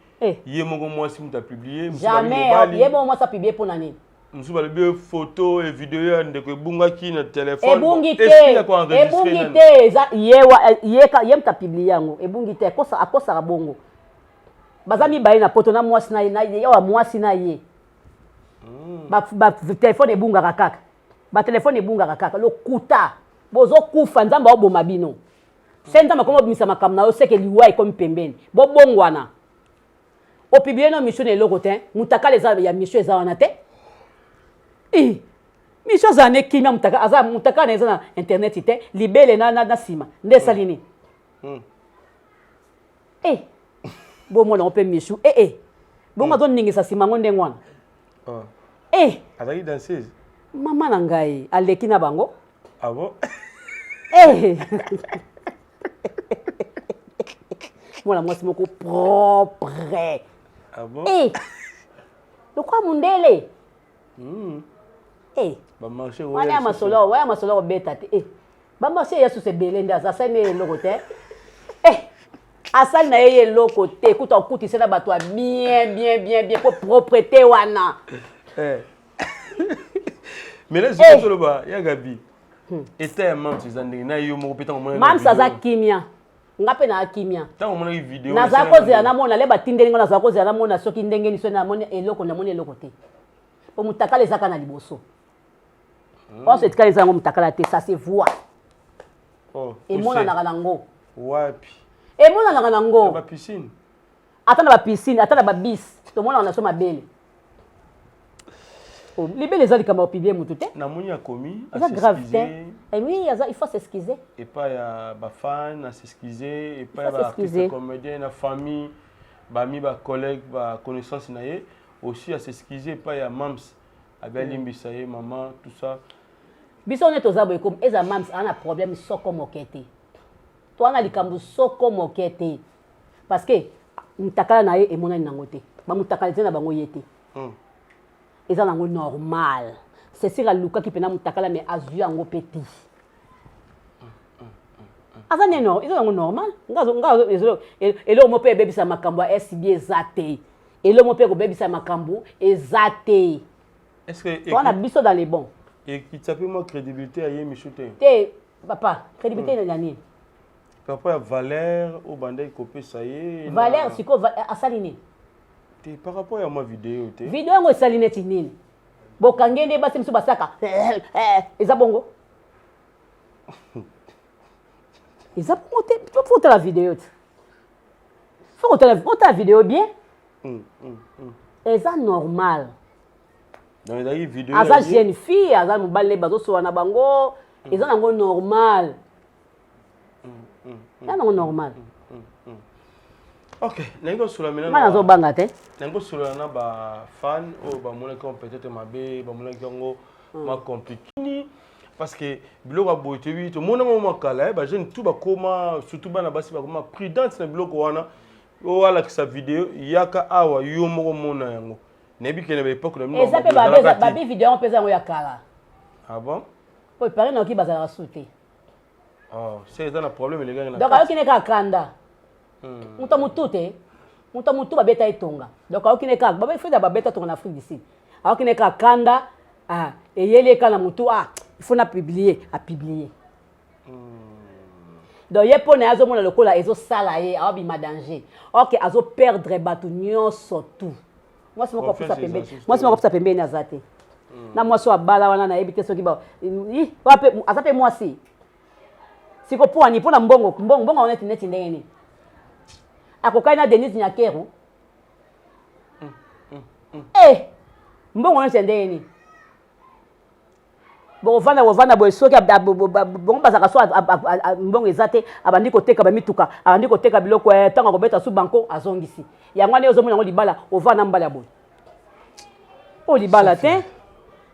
ye moko mwasi mutu apublie jamais ye moko mwasi apublie mpo na nini miso balobi photo et video ya ndeko ebungaki na telefone ebungi te ye mutu apiblie yango ebungi te akosaka bongo baza mibale na poto na mwasi na ye awa mwasi na ye batelefone ebungaka kaka batelefone ebungaka kaka lokuta bozokufa nzambe aoboma bino se nzambe akoma obimisa makambo na yo seke liwa ekomi pembeni bobongwana opiblie no misio na eloko te mutakala eza ya misio eza wana te misio azala ne kimia mutakala na eza na internet te libele na nsima nde esali nini bomona mpe misio bongo azoningisa nsima ngo ndenge wana azalaki danseuse mama na ngai aleki na bango mwana mwasi moko propre lokwa mundele wana ya masolo obeta te bamarché ya susu ebele nde asali na ye eloko te asali na ye eloko te kuta okutisa na bato ya bien po propreté wana mais là zikosoloba ya gabi eta ya Mams eza ndenge na yo moko peta komona Mams aza kimia nga mpe na kimia ntango omonaki video nazala kozela namona le batindeli ngo nazala kozela namona soki ndenge niso namoni eloko te po mutakala ezaka na liboso onso etikala eza yango mutakala te ça se voit emonanaka nango wapi emonanaka nango bapiscine ata na bapiscine ata na babis tomonaka na so mabele libele eza likambo opibie mutu te namoni akomi eza grave te oui il faut s'excuser epai ya bafan asexcuse epai ya baartiste comédien na famille bami bacollègue baconnaissance na ye aussi asexcuse epai ya Mams abi alimbisa ye mama tout ça biso nde toza boye comme eza Mams ana problème soko moke te to ana likambo soko moke te parce que mutakala na ye emonani nango te bamutakala te na bango ye te eza nango normal c'est la luka qui pena mutakala mais azwi yango peti aza ne no eza nango normal ngazo elo mo pe bebisa makambo ya SB ezate elo mo pe ko bebisa makambo ezate est-ce que on a biso dans les bons et qui s'appelle moi crédibilité à ye michute te Papa, crédibilité de l'année. Papa, il y a Valère, au bandé, copé, ça y est. Valère, c'est quoi à Saline? Par rapport à ma vidéo, vidéo, on Saline, c'est nil. Bon, quand il y a des basses, c'est basaka. Et ça, bongo. Et ça, faut la vidéo. Faut la vidéo bien. Et ça, normal. Dans les vidéos. Asa jeune fille, asa mobile bazo so na bango, eza nango normal. Ya nango normal. OK, nango sur la maintenant. Mana zo banga te. Nango sur la na ba fan ou ba mona ko peut-être mabe, ba mona ko ma compliqué parce que biloko a boité oui, to mona mo makala ba jeune tout ba koma surtout bana basi ba koma prudence na biloko wana. O wala sa vidéo yaka awa yo moko mona yango. Nebi kene ba époque na et ça peut ba vidéo on peut ça ya kala. Ah bon? Po parler na ki bazala sauter. Oh, c'est un problème les gars na. Donc ayo kine ka kanda. Muta mutute. Muta mutu ba beta itonga. Donc ayo kine ka ba fait ba beta tonga na Afrique d'ici. Ayo kine ka kanda et yele kana mutu il faut na publier, à publier. Donc il pone azo mona lokola ezo sala ye abi ma danger. OK, azo perdre batu nyonso tout. Moi c'est mon kopsa pembe. Moi c'est mon kopsa pembe na zate. Na moi so abala wana na ebite soki ba. Wape azape moi si. Siko po ani pona mbongo on est net ndenge. Akokai na Denise Nyakero. Mbongo on est ndenge. Bon vana boy soki bon bazaka so mbongo ezate abandi koteka ba mituka abandi koteka biloko tanga kobeta su banko azongisi yango ne ozomona ngo libala ovana mbala boy o libala te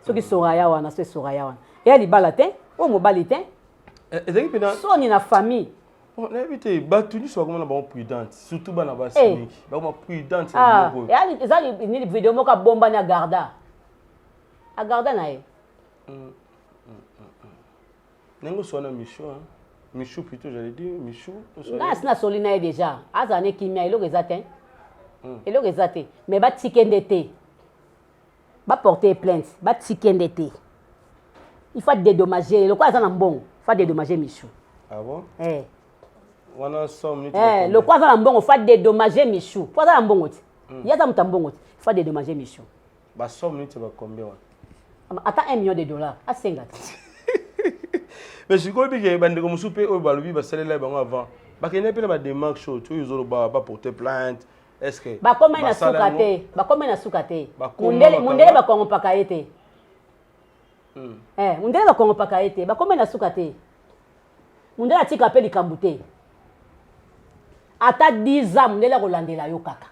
soki soraya wana so soraya wana ya libala te o mobali te ezaki pena soni na famille on éviter batuni so comme na ba prudente surtout bana ba siniki ba ma prudente ya ezali ni vidéo moka bomba na garda a garda na ye Nengo sona Michou, hein? Michou plutôt, j'allais dire Michou. Là, c'est na solina déjà. Azane kimia elo rezate. Elo rezate. Mais ba tikendete. Ba porter plainte, ba tikendete. Il faut dédommager. Le quoi ça na bon? Il faut dédommager Michou. Ah bon? Wana somme ni. Le quoi ça na bon, il faut dédommager Michou. Quoi ça na bon? Il y a ça mutambongo. Il faut dédommager Michou. Ba somme ni tu vas combien? Attends $1 million. À 50. Mais je crois que bande comme souper au balubi ba celle-là avant. Ba kene pe na ba démarche show, tu yo ba porter plainte. Est-ce que ba comme na sukate, ba comme na sukate. Mundele ba kongo pakaete. Mundele ba kongo pakaete, ba comme na sukate. Mundele atika pe likambute. Ata 10 ans mundele ko landela yo kaka.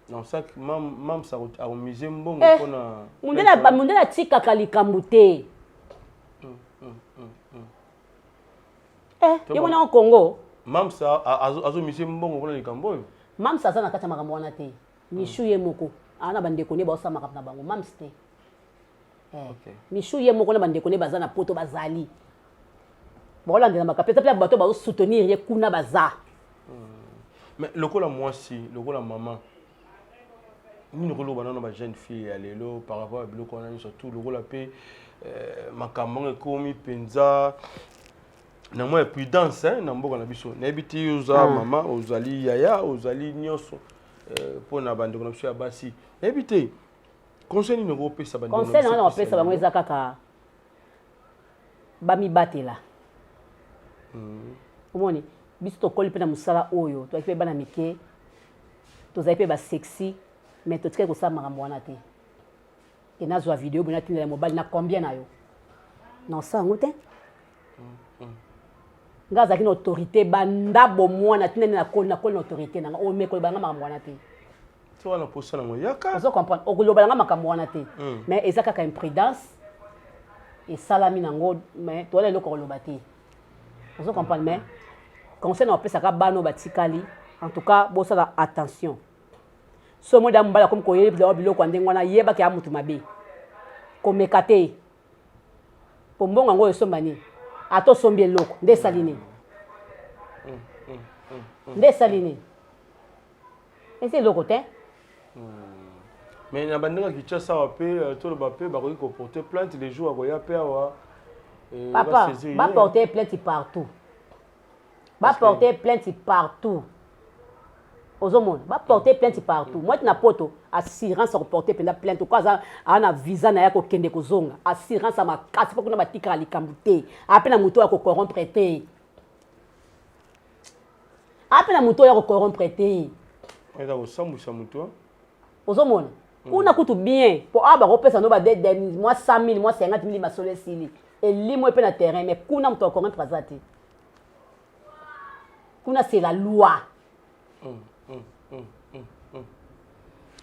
Non ça mam ça a misé mbongo pona. Mundele atika kalikambute. Yo mona au Congo. Mamsa azo mission mbongo pona likambo. Mamsa za na kata makambo wana te. Mishu ye moko. Ana bande kone ba osama kapna bango. Mamste. Mishu ye moko na bande kone baza na poto bazali. Bola ndena makapeta pla bato ba soutenir ye kuna baza. Mais lokola moi si, lokola maman. Ni rolo banana ba jeune fille ya lelo par rapport à biloko na surtout lokola pe makambo ekomi penza. Na moi prudence hein na mboka na biso na ebiti uza mama ozali yaya ozali nyonso pona bande ko na biso ya basi na ebiti conseil ni ngo pesa bande conseil na pesa bango eza kaka bami batela omoni biso to koli pe na musala oyo to pe bana mike to zai pe ba sexy mais to tike ko sa makambo wana te et na zo vidéo bona tinela mobile na combien na yo non ça ngote ngaza ki autorité banda bo mwana tinene na kol autorité na o meko banga makambo wana te to wana posa na moyaka ozo comprendre o koloba nga makambo wana te mais ezaka ka imprudence et salami nango mais to lelo ko koloba te ozo comprendre mais conseil na pesa ka bano batikali en tout cas bo sala attention so mo da mbala comme ko yebi da biloko ndenge wana yeba ke amutu mabe ko mekate po mbonga ngo esombani ato sombi eloko nde saline nde saline ese eloko te mais na bandinga ki tcha sa pe to le bape ba ko porter plainte les jours akoya pe awa Papa, va porter plainte partout. Va porter plainte partout. Aux hommes, va porter plainte partout. Moi, tu n'as pas assurance à porter plainte. Quoi, ça a visa na yako kende kozonga. Assurance à ma casse pour que na batika likamute. Après na muto ya ko corrompre té. Après na muto ya ko corrompre té. Eza ko samusa muto. Aux hommes, kuna kutu bien pour aba repesa no ba de moi 100 000, moi 50 000 ma sole sili. Et li moi pe na terrain mais kuna muto corrompre azati. Kuna c'est la loi.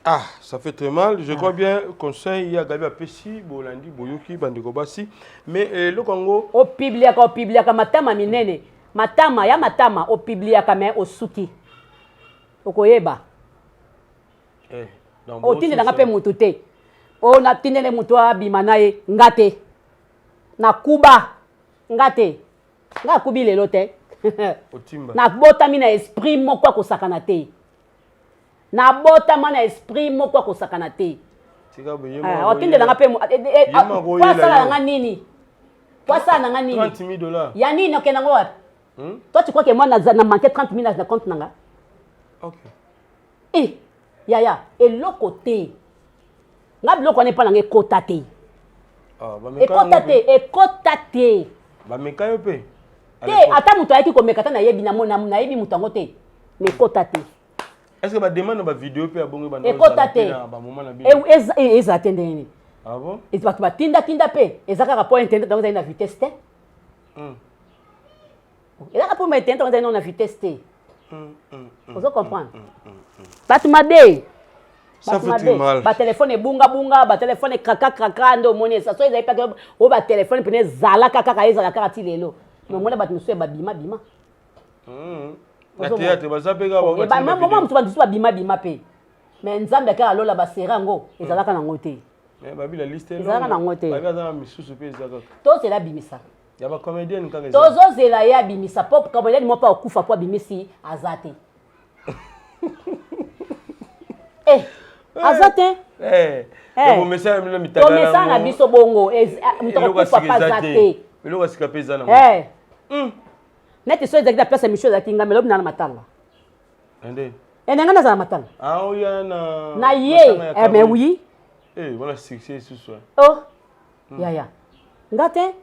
Ah, ça fait très mal. Je crois bien conseil il y a Gabi Apesi, Bolandi, Boyoki, Bandeko Bassi. Mais le Congo. Au publiaka matama minene. Matama ya matama au publiaka mais au suki. Okoyeba. O tinde na pe mutu te. O na tinde le mutu abimanaye ngate. Na kuba ngate. Nga kubi lelo te. Na botami na esprit moko ko sakana te. Na botama na esprit moko ko sakana te. Tika boyema. O tinde na pe kwa sala nga nini? Kwa sala nga nini? $30,000. Ya nini okena ngo wapi? Toi tu crois que moi na manqué 30 000 na compte nanga? OK. Ya et l'autre côté. Nga biloko ne pa nanga ekota te. Ekota te. Ba meka yo pe. Te ata muto ayaki ko meka ta na yebi na mona na yebi muto ngo te. Mais ekota te. Est-ce que ba demande ba vidéo pe abongo ba ekota te. Ba moment na bino. Eza tendeni. Ah bon? Et tu vas tinda pe. Ezaka rapport internet dans une vitesse te. Et là pour internet dans une vitesse te. Vous comprenez? Batumade. Ça fait très mal. Ba téléphone bunga, ba téléphone kraka ndo moni ça so ezali pas que o ba téléphone pene zala kaka ezala kaka ti lelo. Mais mona ba musu ba bima. La théâtre baza peka ba. Ba maman musu ba musu ba bima pe. Mais nzambe ka alola ba serango ezala kana ngote. Mais ba bi la liste non. Ezala kana ngote. Ba za misusu pe ezaka. To c'est la bimisa. Ya ba comédienne kaka. Tozo zela ya bimisa pop comédienne mo pa okufa po bimisi azate. Azate. Mon message me mitaka. Ton message na biso bongo mutoko kufa pa azate. Eloko sikapeza na. Net so exact place mission za kinga melo na matanga. Ende. Nga na matanga. Ah oya na. Na ye, mais oui. Voilà succès ce soir. Oh. Ya. Ngate.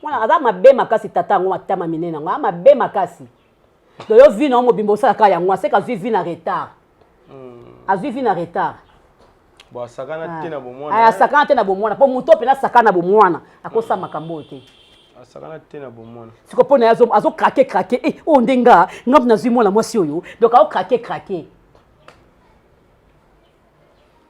Wana ada mabe makasi tata ngo matama minena ngo mabe makasi. Do yo vi na mo bimbo sala ka ya ngo se ka vi na retard. Azui vi na retard. Bon sakana te na bomwana. Sakana te na bomwana. Po muto pe na sakana bomwana. Akosa makambo te. Sakana te na bomwana. Siko pona azo craquer. O ndenga ngam na zui mona mwasi oyo. Donc a craquer.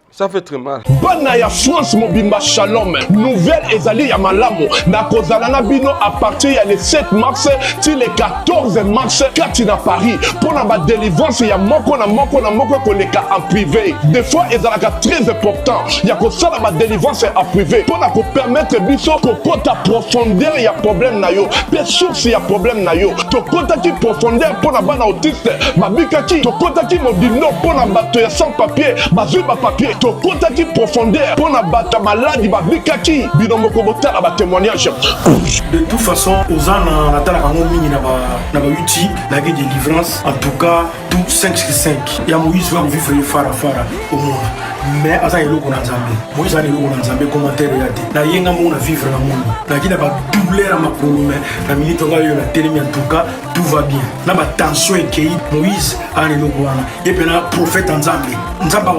Ça fait très mal. Bana ya France mobimba shalom. Nouvelle ezali ya malamu. Na kozala na bino à partir ya le 7 mars til le 14 mars kati na Paris. Pour na ba délivrance ya moko na moko koleka en privé. Des fois ezalaka très important. Ya kosala ba délivrance en privé. Pour na ko permettre biso ko kota profondeur ya problème na yo. Pe source ya problème na yo. To kota ki profondeur pour na bana autiste. Babika ki to kota ki mobino pour na bato ya sans papier. Bazui ba papier. Kota ki profondeur pour na bata maladie ba bikaki binomoko botala ba témoignage. De toute façon aux ans na tala kango mingi na ba YouTube la guide délivrance en tout cas tout 5/5 ya Moïse va vivre fara au monde mais asa eloko na Nzambe Moïse a eloko na Nzambe commentaire ya te na yenga mo na vivre na monde na kina ba doubler ma problème na minute ngayo na télé en tout cas tout va bien na ba tension ekei Moïse a eloko wana et puis na prophète Nzambe Nzamba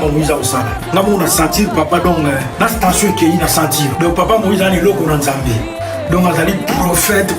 Moïse au sala. Nga mo na sentir papa donc na tension ekei na sentir. Donc papa Moïse a eloko na Nzambe. Donc azali prophète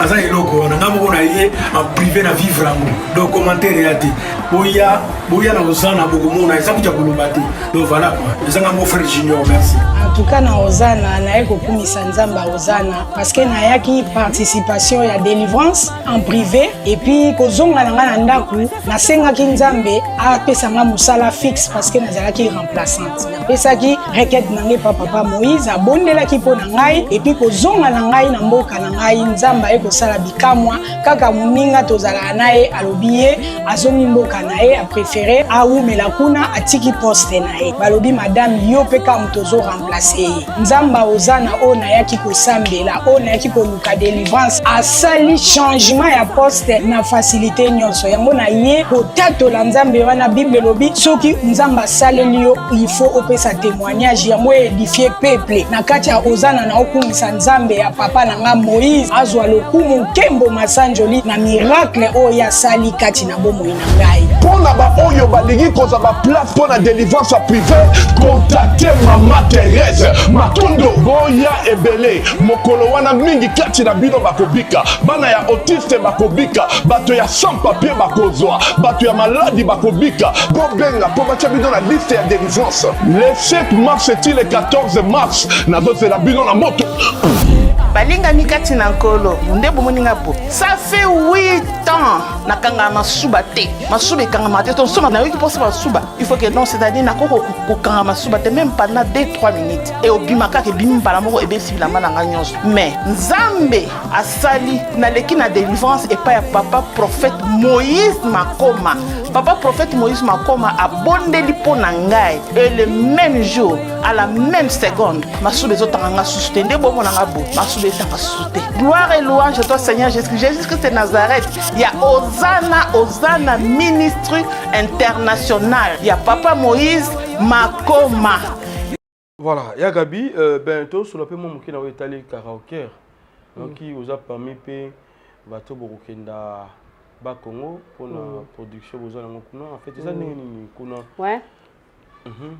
azali eloko wana nga mo na ye en privé na vivre yango. Donc commentaire ya te. Boya na osana boko mo na esabu ja koloba te. Donc voilà quoi. Ezanga mon frère Junior merci. En tout cas na osana na eko kumisa Nzamba osana parce que na yaki participation ya délivrance en privé et puis kozonga na nga na ndaku na senga ki Nzambe a pesa nga musala fixe parce que nazalaki remplaçante. Na pesa ki requête na nge papa Moïse abondela ki po na ngai et puis kozonga na ngai na mboka na ngai nzamba ekosala bikamwa kaka moninga tozala naye alobi ye azongi mboka na ye apréféré aumela kuna atiki poste na ye balobi madame yo mpe kaka moto ozoremplace ye nzamba ozana oyo nayaki kosambela oyo nayaki koluka délivrance asali changement ya poste na facilité nyonso yango na ye kotatola nzambe wana bible elobi soki nzambe asaleli yo il faut opesa témoignage yango édifie peuple na kati ya ozana na okumisa nzambe ya papa na nga Moïse azwa lokumu nkembo masanjoli na miracle oyo asali kati na bomoi na ngai mpona baoyo balingi kozwa baplace mpona délivrance privé contacte mama Thérèse Matondo boya ebele mokolo wana mingi kati na bino bakobika bana ya autiste bakobika bato ya sans papier bakozwa bato ya maladi bakobika bobenga mpo batia bino na liste ya délivrance le 7 mars eti le 14 mars nazozela bino na moto balinga mikati na nkolo nde bomoninga po ça fait 8 ans nakanga masuba te masuba ekanga te to soma na yoki posa masuba il faut que non c'est-à-dire nakoko kokanga masuba te même pendant 2-3 minutes et obima kaka ebimi mpala moko ebesibila mana nga nyonso mais nzambe asali naleki na délivrance epai ya papa prophète Moïse Makoma papa prophète Moïse Makoma abondeli mpo na ngai et le même jour à la même seconde masuba ezotanga nga susu te nde bomona nga bo masuba etanga susu te gloire et louange à toi Seigneur Jésus-Christ de Nazareth il y a Hosanna ministre international il y a papa Moïse Makoma. Voilà, il y a Gabi, bientôt sur le paiement qui est allé karaoké. Donc qui vous a permis de bateau Burukenda Bakongo pour la production vous en fait ça n'est kuna. Ouais.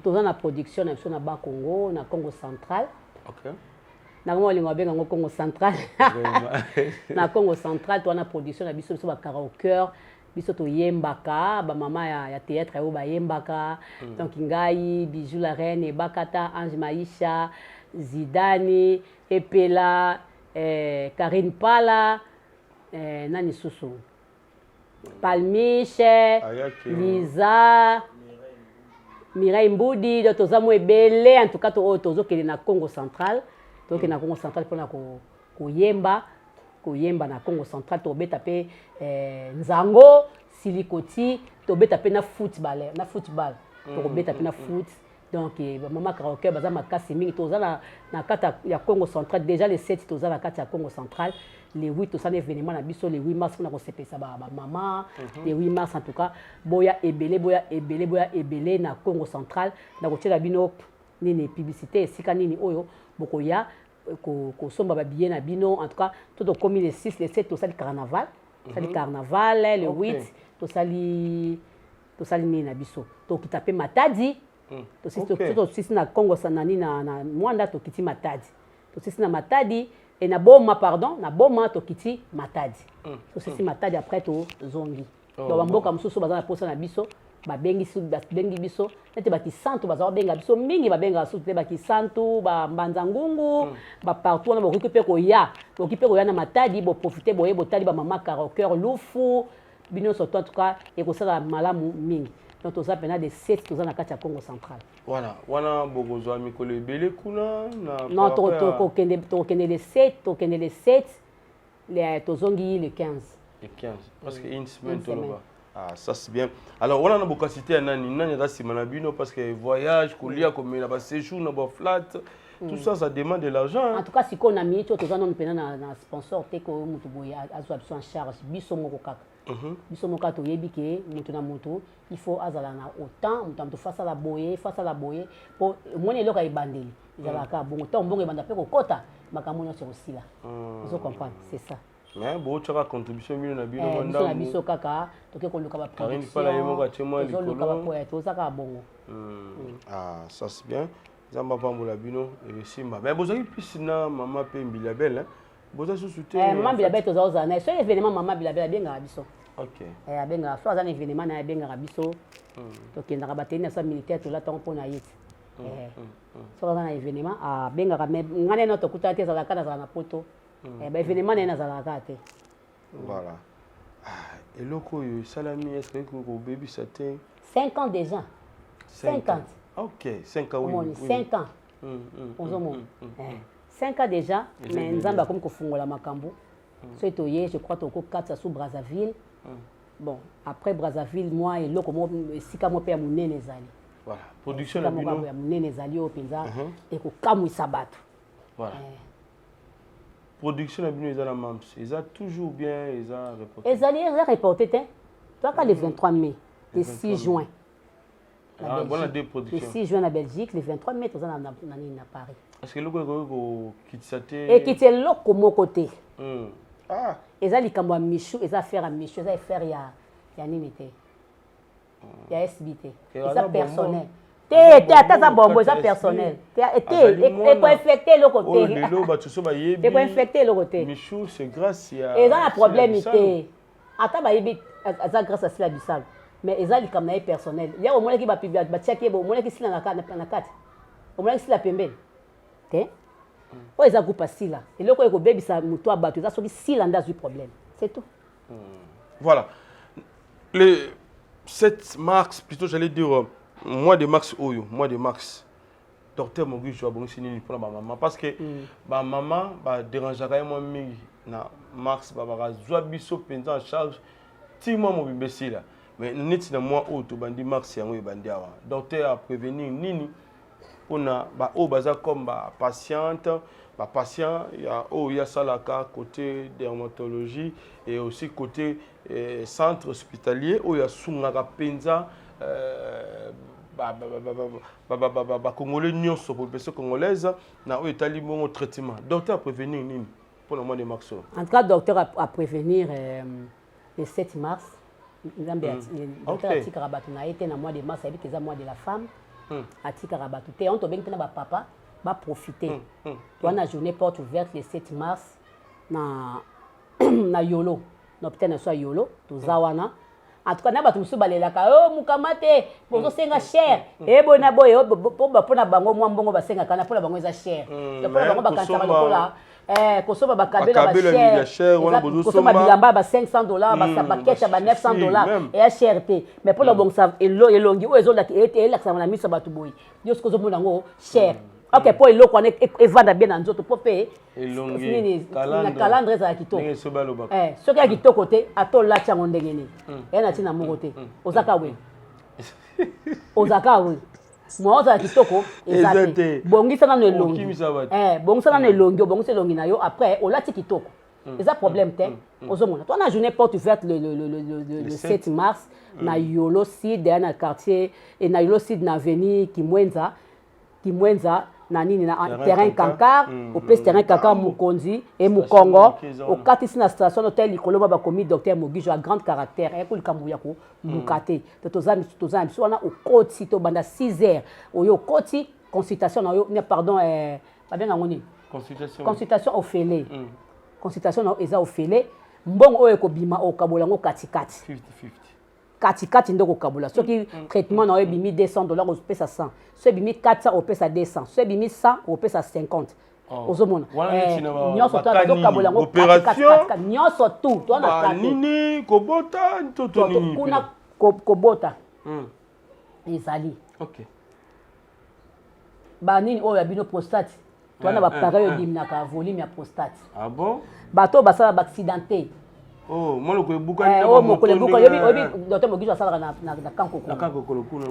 Tout ça la production na Bakongo na Congo central. OK. Na ngolingo benga ngo Congo central. Na Congo central to na production na biso ba karaoké. Biso to yembaka ba mama ya théâtre yo ba yembaka donc ngai Bijou la reine Bakata Ange Maisha Zidane Epela Karine Pala nani susu Palmiche Liza Mireille Mboudi do tozamu ebele en tout cas to tozokele na Congo central to ke na Congo central pona ko yemba na Congo central to beta pe nzango silikoti to beta pe na football to beta pe na foot donc maman karaoké baza makasi mingi to za na kata ya Congo central déjà les 7 to za na kata ya Congo central les 8 to ça événement na biso les 8 mars na ko sepesa ba maman les 8 mars en tout cas boya ebele na Congo central na ko tela bino nini publicité esika nini oyo bokoya ko somba ba billet na bino en tout cas tout comme les 6 les 7 to ça le carnaval le 8 to sali ni na biso to kitape matadi to sisi na Congo sanani na mwanda to kiti matadi to sisi na matadi et na boma to kiti matadi to sisi matadi après to zongi to bamboka mususu baza na posa na biso babengi biso nete bakisantu baza babenga biso mingi babenga susu te bakisantu bambanza ngungu bapartout wana bokoki mpe koya na matadi boprofite boye botali bamama karaoké lufu bino soto en tout cas ekosala malamu mingi donc toza pena de 7 toza na kati ya Congo central voilà wana bokozwa mikolo ebele kuna na non tokende le 7 tozongi le 15 parce que une semaine toloba. Ah, ça c'est bien. Alors, on a une bonne cité à Nani, parce que voyage, colia, comme il y a séjour, flat, tout ça, ça demande de l'argent. En tout cas, si on a mis tout ça, on peut un sponsor, t'es que vous en charge, bisomokaka. Bisomokaka, tu yebi que il faut azalana autant, on face à la boye, pour moi les loca bandeli. Ils ont la bon temps, bon banda pe ko kota, makamono c'est aussi là. Vous comprenez, c'est ça. Mais bon, tu as contribution million na bino manda. Na biso kaka, toke ko luka ba production. Pala yemo ka chemo likolo. Luka ba poète, to saka bongo. Ah, ça c'est bien. Zamba pambola bino et simba. Mais bozaki pisina mama pe Mbilabel hein. Boza sousouté. Maman Mbilabel to za na. So événement maman Mbilabel bien ga biso. OK. Benga so za événement na bien ga biso. To kenda ba tenir ça militaire to la temps pona yeti. So za na événement benga ga ngane no to kuta te za la kana za na poto. Événement na za la kate. Voilà. Et loko yo salami est-ce que ko baby satin 5 ans déjà. 50. OK, 5 ans oui. 5 ans. 5 ans déjà, mais Nzamba comme Kofungola Makambo. C'est toyé, je crois, au 4 sous Brazzaville. Bon, après Brazzaville, moi et l'autre, si comme mon père mon nez zali. Voilà, production la bino. Mon nez zali au Pinza et ko kamu sabat. Voilà. Production la bino ils ont la mams. Ils ont toujours bien, ils ont reporté. Ils ont reporté, toi quand le 23 mai, le 6 juin. Ah, bon, la deux productions. Le 6 juin en Belgique, le 23 mai, tu es à Paris. Est-ce que le gars qui s'était. Et qui était l'autre comme côté. Ah. Ils ont dit à Michou, ils ont fait à Michou, ils ont fait il y a Nimité. Il y a SBT. Ils ont personnel. T'as bonbon, ils ont personnel. Et pour infecter le côté. Et pour infecter le côté. Michou, c'est grâce à. Ils ont un problème. Attends, ils ont grâce à Sila Bissal. Mais ils ont dit comme personnel. Il y a au moins qui va publier, il au moins qui s'il a au moins qui la pembe. Oh, ils ont groupe à Sila. Et le coup, bébé, ça mouton à battre. Ils ont sorti Sila dans du problème. C'est tout. Voilà. Le 7 mars, plutôt j'allais dire, mois de mars, mois de mars. Docteur Mogi, je vais signer pour ma maman. Parce que ma maman va déranger moi na mars, va zoabiso pendant en charge. Si moi, mon bébé, c'est là. Mais nous sommes moi, au bandi mars, et bandi awa. Docteur a prévenu Nini. On a comme patient, il y a ça là côté dermatologie et aussi côté centre hospitalier où il y a Sungaga Penza, Congolais nyonso pour les Congolaises, na où est bon traitement. Docteur a prévenir pour le mois de mars. En tout cas, docteur a prévenir le 7 mars. Docteur a dit que Rabatuna était dans le mois de mars, c'est le mois de la femme. Atika Rabatou. On te bien papa va profiter. Tu as une journée porte ouverte le 7 mars na Yolo. Non peut-être soit Yolo, to Zawana. En tout cas, na batu musu balelaka oh mukamate, bozo senga cher. E bona boy po na bango mwa mbongo basenga kana po na bango eza cher. Ya po na bango bakantaka lokola kosoba bakabela ba cher. Kosoba bilamba ba $500 ba baketa ba $900 et ya cherté. Mais pour le bon ça elongi o ezola ki ete la sama na miso batu boy. Yo skozo mona ngo cher. Ok, pour le qu'on est vendre bien dans d'autres pour payer. Elongi. Calendrier za kitoko. Ce qui a kitoko côté atola chango ndengeni. Et na tina mo côté. Ozaka we. Ozaka we. Moi za kitoko ezate. Bongisa na elongi. Bongisa na elongi, bongisa elongi na yo après o lati kitoko. C'est un problème te. Ozomona. Toi na journée porte ouverte le 7 mars na Yolo Sud dans quartier et na Yolo Sud na avenue Kimwenza na nini na terrain Kankar au place terrain Kankar Mukonzi et Mukongo au katisi na station hôtel likolo ba komi docteur Mogijo à grand caractère et ko likambuya ko mukate tozami so na au koti to banda 6h oyo koti consultation na yo pardon ba bien ngoni consultation ofele consultation na eza ofele mbongo oyo ko bima o kabola ngo katikati 50-50 kati ndoko kabula soki traitement na ebimi $200 au pèse à 100 so ebimi 400 au pèse à 200 so ebimi 100 au pèse à 50 ozomona nyonso to to kabula ngo opération nyonso tout to na kati nini kobota ntoto nini kuna kobota ezali OK ba nini oyo abino prostate to na ba pareil odimnaka volume ya prostate ah bon bato basala ba accidenté. Oh, moi le buka docteur Mogijo asala na kanko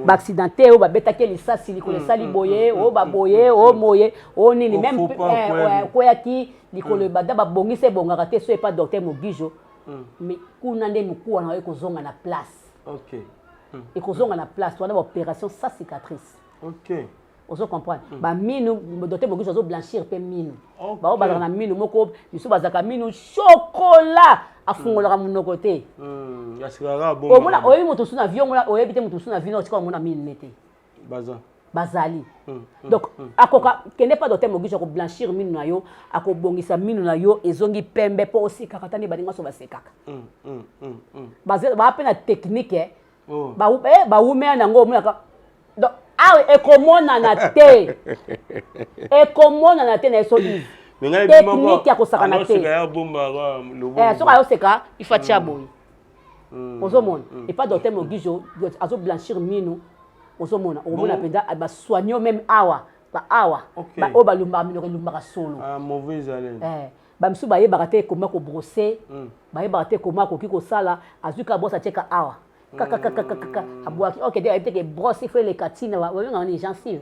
ba accidenté o ba betake lisasi likolo sali boye o ba boye o moye o nini même koya ki likolo ba da ba bongise bongaka te so e pas docteur Mogijo mais kuna nde mukuwa na ko zonga na place. OK. Et ko zonga na place, to na opération sans cicatrice. OK. Ozo comprendre ba minu docteur Mogijo zo blanchir pe minu ba o ba na minu moko biso bazaka minu chocolat afungola munoko te yasikara bon o mona oyi moto suna avion mona oyi bite moto suna avion tika mona minu nete bazali donc akoka kende pas docteur Mogijo ko blanchir minu na yo akobongisa minu na yo ezongi pembe po osika katani balinga so basekaka ba pe na technique ba umea na ngo mona donc ekomona na te na eso technique ya kosaka na te soka yoseka ifatia boyi ozomona et pas docteur Mogijo azo blanchir minu ozomona omona penda ba soigner même awa awa Ok. ba o ba lumba minoko lumba solo mauvaise haleine ba misu ba yebaka te koma ko brosser ba yebaka te koma ko kiko sala azuka bossa cheka awa kaka abwaki ok de ayebite ke brosse il faut les katine wa wenga ni gencive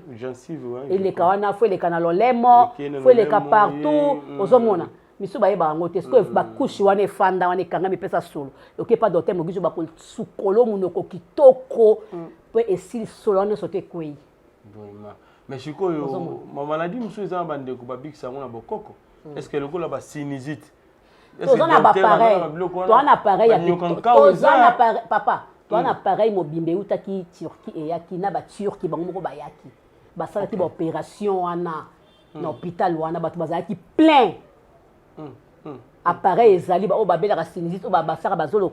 ouais et les kawana faut les canalo lemo faut les ka partout ozomona misu ba yeba ngo te ce que ba couche wana efanda wana kanga mipesa solo ok pas docteur mogizo ba ko sukolo munoko kitoko po esili solo wana sote kwei vraiment mais sikoyo ma maladie misu eza bande ko ba bikisa ngona bokoko est-ce que le ko la ba sinusite on a appareil papa on a appareil mobimbe utaki Turquie et yaki na ba Turquie bango moko bayaki basala ti ba opération wana na hôpital wana bato bazalaki plein appareil ezali ba o babela ka sinusite o ba basaka bazolo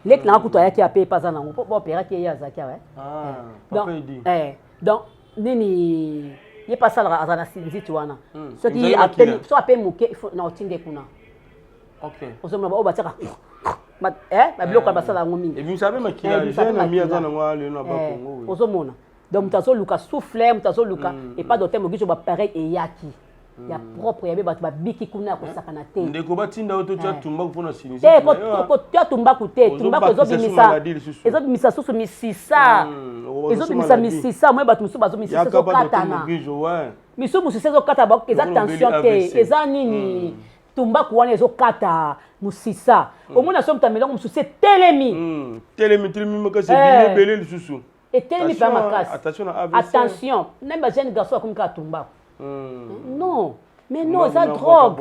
lek na kuto ayaki ape paza nango po opéra ki ya zaki ouais donc nini ye pasala azana sinusite wana so ki appelle so appelle muke na otinde kuna ok ozomona o bataka ba biloko basala ngo mingi et vous savez maquillage na mi azana ngo le na ba Congo ozomona donc mutazo luka souffler mutazo luka et pas d'autre mogiso ba pareil et yaki ya propre ya be bato ba biki kuna ko sakana te ndeko batinda oto tia tumba ko na sinisi te ko tia tumba ko te tumba ko ezobimisa susu misisa ezobimisa misisa moi bato musu bazo misisa so katana misu musu sezo kata ba eza tension te eza nini tumba ko wana ezokata musisa omona so mtamelongo musu se telemi makasi bile bele lisusu et telemi pa makasi attention même ba jeune garçon comme ka tumba non, mais non, c'est drogue.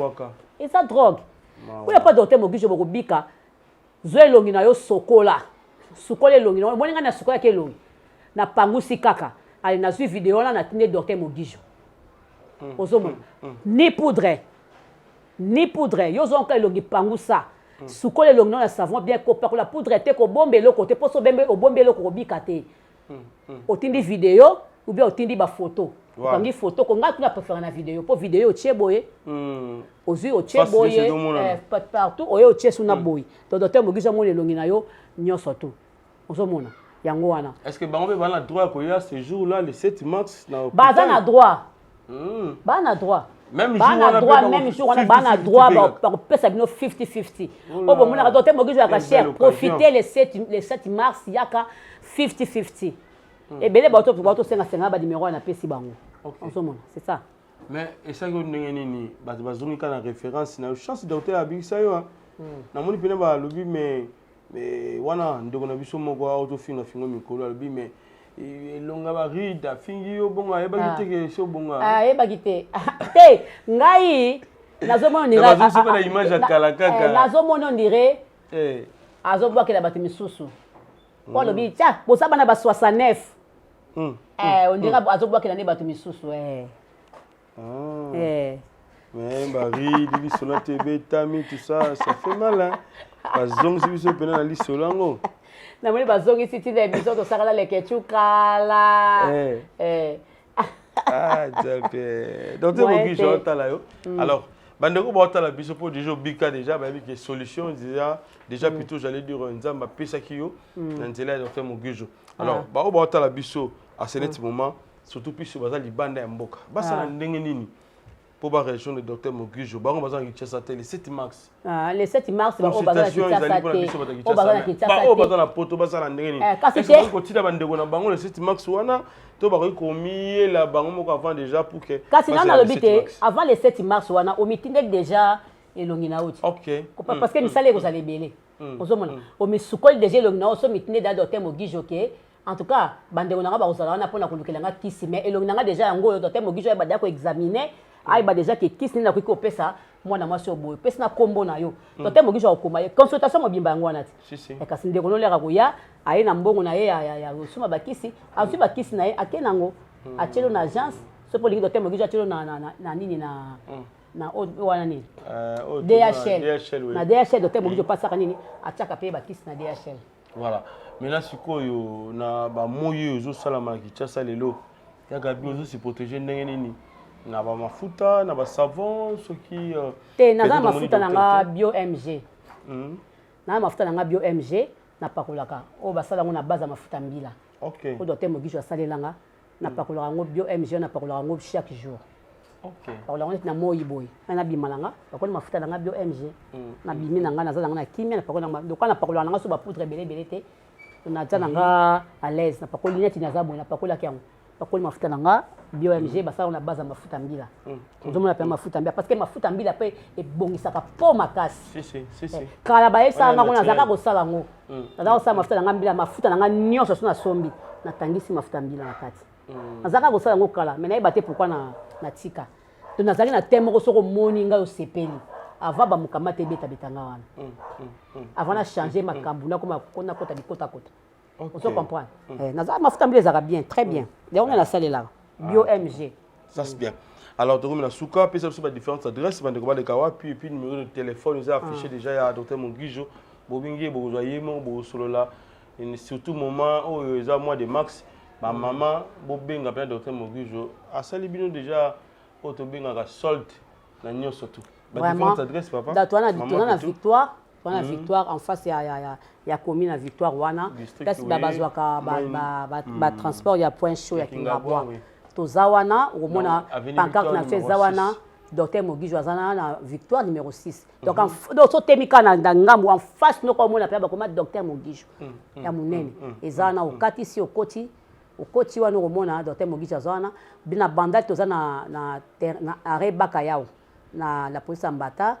Et ça drogue. Il n'y a pas d'autre mogijo bokobika. Zoe longi na yo sokola. Sokola longi na. Boninga na sokola ke longi. Na pangusi kaka. Ali na zui vidéo là na tine docteur mogijo. Ozomo. Ni poudre. Ni poudre. Yo zonka longi pangusa. Sokola longi na savon bien ko la poudre te ko bombe lo côté poso bembe o bombe lo ko bika te. Otindi vidéo ou bien otindi ba photo. Quand il photo qu'on a tout la préféré na vidéo pour vidéo tché boye ozu o tché boye partout o tché suna boye to docteur mogiza mo le longi na yo nyoso to ozomona yango wana est-ce que bango be bana droit ko ya ce jour là le 7 mars na baza na droit bana droit même jour wana bana droit ba pesa bino 50-50 o bo mona docteur mogiza ka cher profiter le 7 mars yaka 50-50 et belé bato senga ba numéro na pesi bango c'est ça mais et ça que ndenge nini bazongi kana référence na chance docteur abisa yo na moni pene ba lobi mais wana ndeko na biso moko auto finga mikolo lobi mais elonga ba rida fingi yo bonga yeba kiteke so bonga yeba kite te ngai nazomona ndira na image akala kaka nazomona ndire azobwa ke la bato misusu kwa lobi tia bosaba na ba 69 on dirait azobwa ke na ne bato misusu mais Marie, dit sur la TV, Tami, tout ça, ça fait mal, hein. Bazong, si vous êtes pénal à l'issolango. Non, mais bazong, ici, tu es l'émission de Sarah Lekechukala. Ah, donc, donc, tu es alors, bandeko bota la biso pour déjà bika déjà ba bi solution déjà plutôt j'allais dire nzamba pesa kiyo nzela docteur Mogijo. Alors, ba bota la biso à ce moment surtout puis sur bazali banda ya mboka. Basa na ndenge nini pour la région de docteur Mogijo. Ba bazali Kinshasa le 7 mars. Le 7 mars ba bazali Kinshasa. Ba bazali Kinshasa. Ba bazali poto basa na ndenge nini. Est-ce que tu as bandeko na bango le 7 mars wana to ba ko miela bango moko avant déjà pour que kasi na lobité avant le 7 mars wana o meeting déjà elongi na oti. OK. Parce que misale ko zale belé. Ozomona o misukol déjà elongi na so meeting da docteur Mogijo ke en tout cas bandeko na ba ozala na pona kolukelanga kisi mais elongi na déjà yango docteur Mogijo ba da ko examiner ai ba déjà ke kisi na ko pesa mwana mwasi oboye pesa na kombo na yo docteur Mogijo akoma consultation mobimba yango wana ti. Si. E kasi ndeko lolera ko ya aye na mbongo na ye ya suma bakisi azu bakisi na ye akenango achelo na agence so pour lingi docteur Mogijo achelo na nini na wana nini DHL na DHL docteur Mogijo pasaka nini achaka pe bakisi na DHL. Voilà. Maintenant sikoyo na ba moyo ozo salama Kinshasa lelo yaka bizo se protéger ndenge nini na ba mafuta na ba savon ce qui te na za mafuta na nga bio MG na mafuta na nga bio MG na pakolaka o basala ngo na base mafuta mbila. OK. O docteur Mogijo asalelanga na pakola yango bio MG na pakola yango chaque jour. OK. Pakola yango na moyi boy. Na bimalanga, pakola mafuta na bio MG. Na bimi na nga na za na kimia na pakola na donc na pakola na nga so ba poudre belé té. Na za na nga à l'aise na pakola neti na za boy na pakola kiango. Pakola mafuta na nga bio MG ba ça na base mafuta mbila. Nzo mona pe mafuta mbila parce que mafuta mbila pe e bongisaka po makasi. Si. Kala ba esa nga ngona zaka ko sala ngo. Na ko sala mafuta na nga mbila mafuta na nga nyonso so na sombi na tangisi mafuta mbila na kati. Na zaka ko sala ngo kala mais na yeba te pourquoi na tika. To na zali na temo ko soko moni nga yo sepeli. Avant ba mukama te beta betanga wana. Avant na changer makambu na koma kona kota bikota kota. On se comprend. Na zaka mafuta mbila zaka bien, très bien. D'ailleurs on a la salle là. Bio MG. Ça c'est bien. Alors, tu as souka, puis ça a différentes adresses, puis le numéro de téléphone, nous a affiché déjà à Dr Monguijo, Bobingue, Bozoyemo, Bosolola, et surtout moment où il y a mois de max, ma maman, Bobing appelé Dr Monguijo, à Salibino déjà, Autobing a solde, la nuit surtout. Vraiment, adresses, papa. Tu as la victoire. On a victoire en face, il y a commune à victoire wana. Parce que transport, il y a point chaud, il y a Kingabois. Zawana, au moins, pancarte na fait Zawana, Dr Mogijo Azana na victoire numéro 6. Donc en d'autres temika na ngambo en face no comme on appelle comme Dr Mogijo. Ya munene. Ezana au kati si au koti wana au mona Dr Mogijo Azana bina banda tozana na arrêt bakayao na la police ambata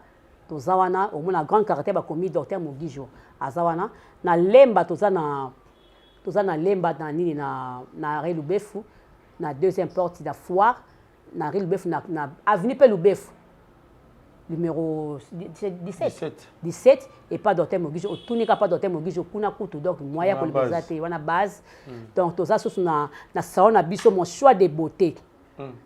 tozawana au mona grand caractère ba commis Dr Mogijo Azawana na lemba tozana lemba na nini na arrêt Lubefu. Na deuxième porte de foire, na rue Lubefu, na avenue Peloubefu, numéro 17, et pas Dr Mogijo, tout n'est pas Dr Mogijo, kuna kutu, donc moyen pour les athées, on a base. Donc, tout ça, c'est na salon na biso mon choix de beauté.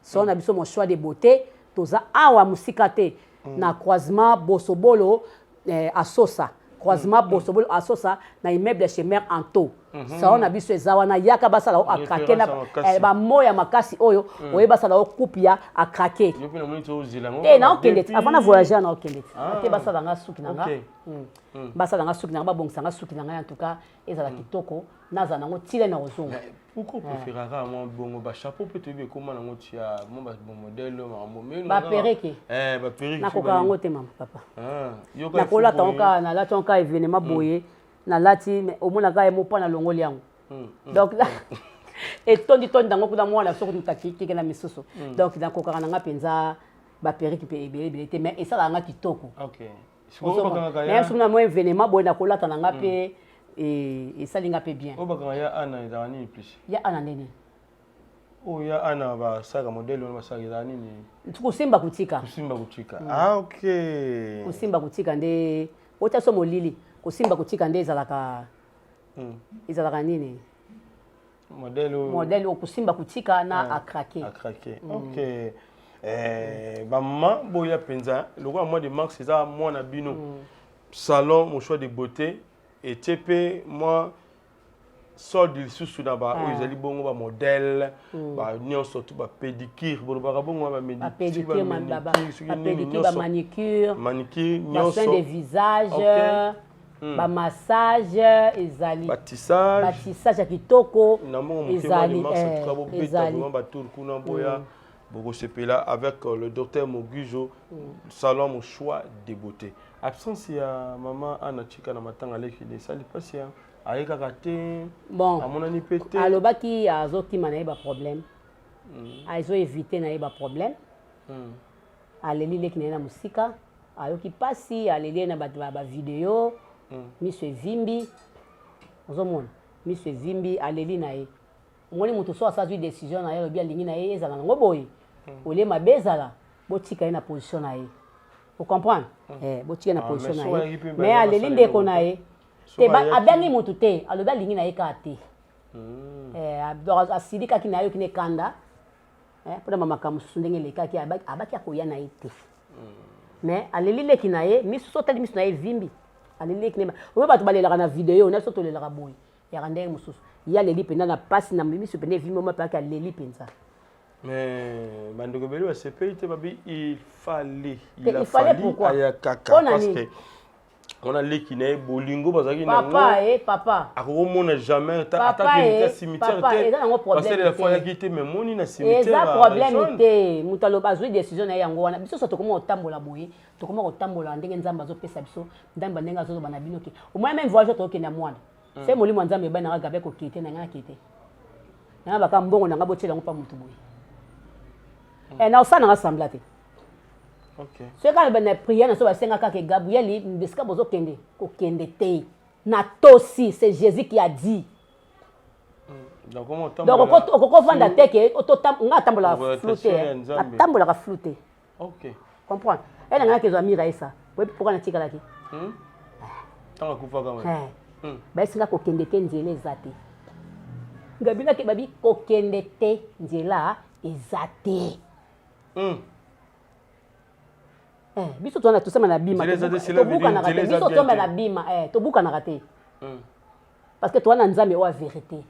Salon na biso mon choix de beauté, tout ça, awa musikate, na croisement Bosobolo à Sosa. Croisement Bosobolo à Sosa, na immeuble chez Mère Anto. Salon na biso ezawana yaka basala o akrake na ba moya makasi oyo oye basala o kupia akrake. Na okende avant na voyager na okende. Ate basala nga suki nanga. Basala nga suki nanga ba bongisa nga suki nanga en tout cas ezala kitoko naza nango tile na ozonga. Pourquoi préférera moi bongo ba chapeau peut être comment nango tia mon modèle ma ba pereke. Ba pereke. Na koka ngo te mama papa. Yoka. Na kola tonka na la tonka événement boye. Na lati au moins na mo pa na longoli yango donc là et tondi dango kuna mwana soko mutaki na misusu donc na kokaka na nga penza ba periki pe ebele te mais ça la nga kitoko. OK même si na mo événement boye na kolata na nga pe et ça linga pe bien. O baka ya ana idani plus ya ana nene o ya ana ba saka modelo na saka idani ni kusimba kutika OK kusimba kutika nde ota so molili kusimba kutika nde ezalaka nini modèle okusimba kutika na akrake. OK maman boya penza le roi mois de mars c'est ça moi na bino salon mon choix de beauté et TP moi sort du sous na ba o ezali bongo ba modèle ba nyon surtout ba pédicure bon ba bongo ba pédicure manicure nyon de visage ba massage ezali batissage ya kitoko ezali ba tour kuna boya boko sepela avec le docteur Moguijo salon mon choix de beauté absence ya maman Anna Chika na matanga leki de sali patient ayeka kate bon amonani pété alobaki azoki manaye ba problème aizo éviter na ba problème aleli leki na musika ayoki pasi aleli na ba vidéo Monsieur Vimbi, ozomona Monsieur Vimbi aleli na ye. Omoni mutu so asazwi décision na ye lobi alingi na ye ezala ngo boye. Ole mabezala botika na position na ye. Vous comprenez? Botika na position na ye. Mais aleli ndeko na ye. Te ba abengi mutu te, alobi alingi na ye ka te. Asidika ki na yo kine kanda. Pona mama kamusu ndenge leka ki abaki akoya na ye te. Mais aleli leki na ye, misu so tali misu na ye Vimbi. Aleli knema on va te baler la vidéo on a surtout le raboy ya randé mususu ya leli penda na passe na mimi supende vimo ma pa ka leli penza mais bandoko belo CP te babi il fallait pourquoi parce que On a l'équiné, bolingo, bazaki papa papa. Akomona jamais papa cimetière papa et dans parce que la fois il a quitté mais moni na cimetière. Et ça problème té mutalo bazui décision na yango wana biso soto komo otambola boye to komo otambola ndenge nzamba zo pesa biso ndamba ndenga zo bana binoki au moins même voyage to kenda mwana c'est molimo nzambe ba na gabe ko kité na ngana kité na ba ka mbongo na ngabo tshela ngopa mutu boye et na osana rassemble té. OK. Ce quand ben prière na so ba senga ka ke Gabriel bisika bozo kende ko kende té na tosi c'est Jésus qui a dit. Donc comment donc on vanda te ke nga tambola flouter tambola flouter. OK. Comprends? Elle nga ke zo amira esa. Oui pourquoi na tikala ki? Tanga kufa kama. Ba singa ko kende te nzela ezate. Ngabina ke babi ko kende te nzela ezate. Biso tona tusema na bima tobuka na raté biso tomba na bima tobuka na raté parce que toi na nzambe wa vérité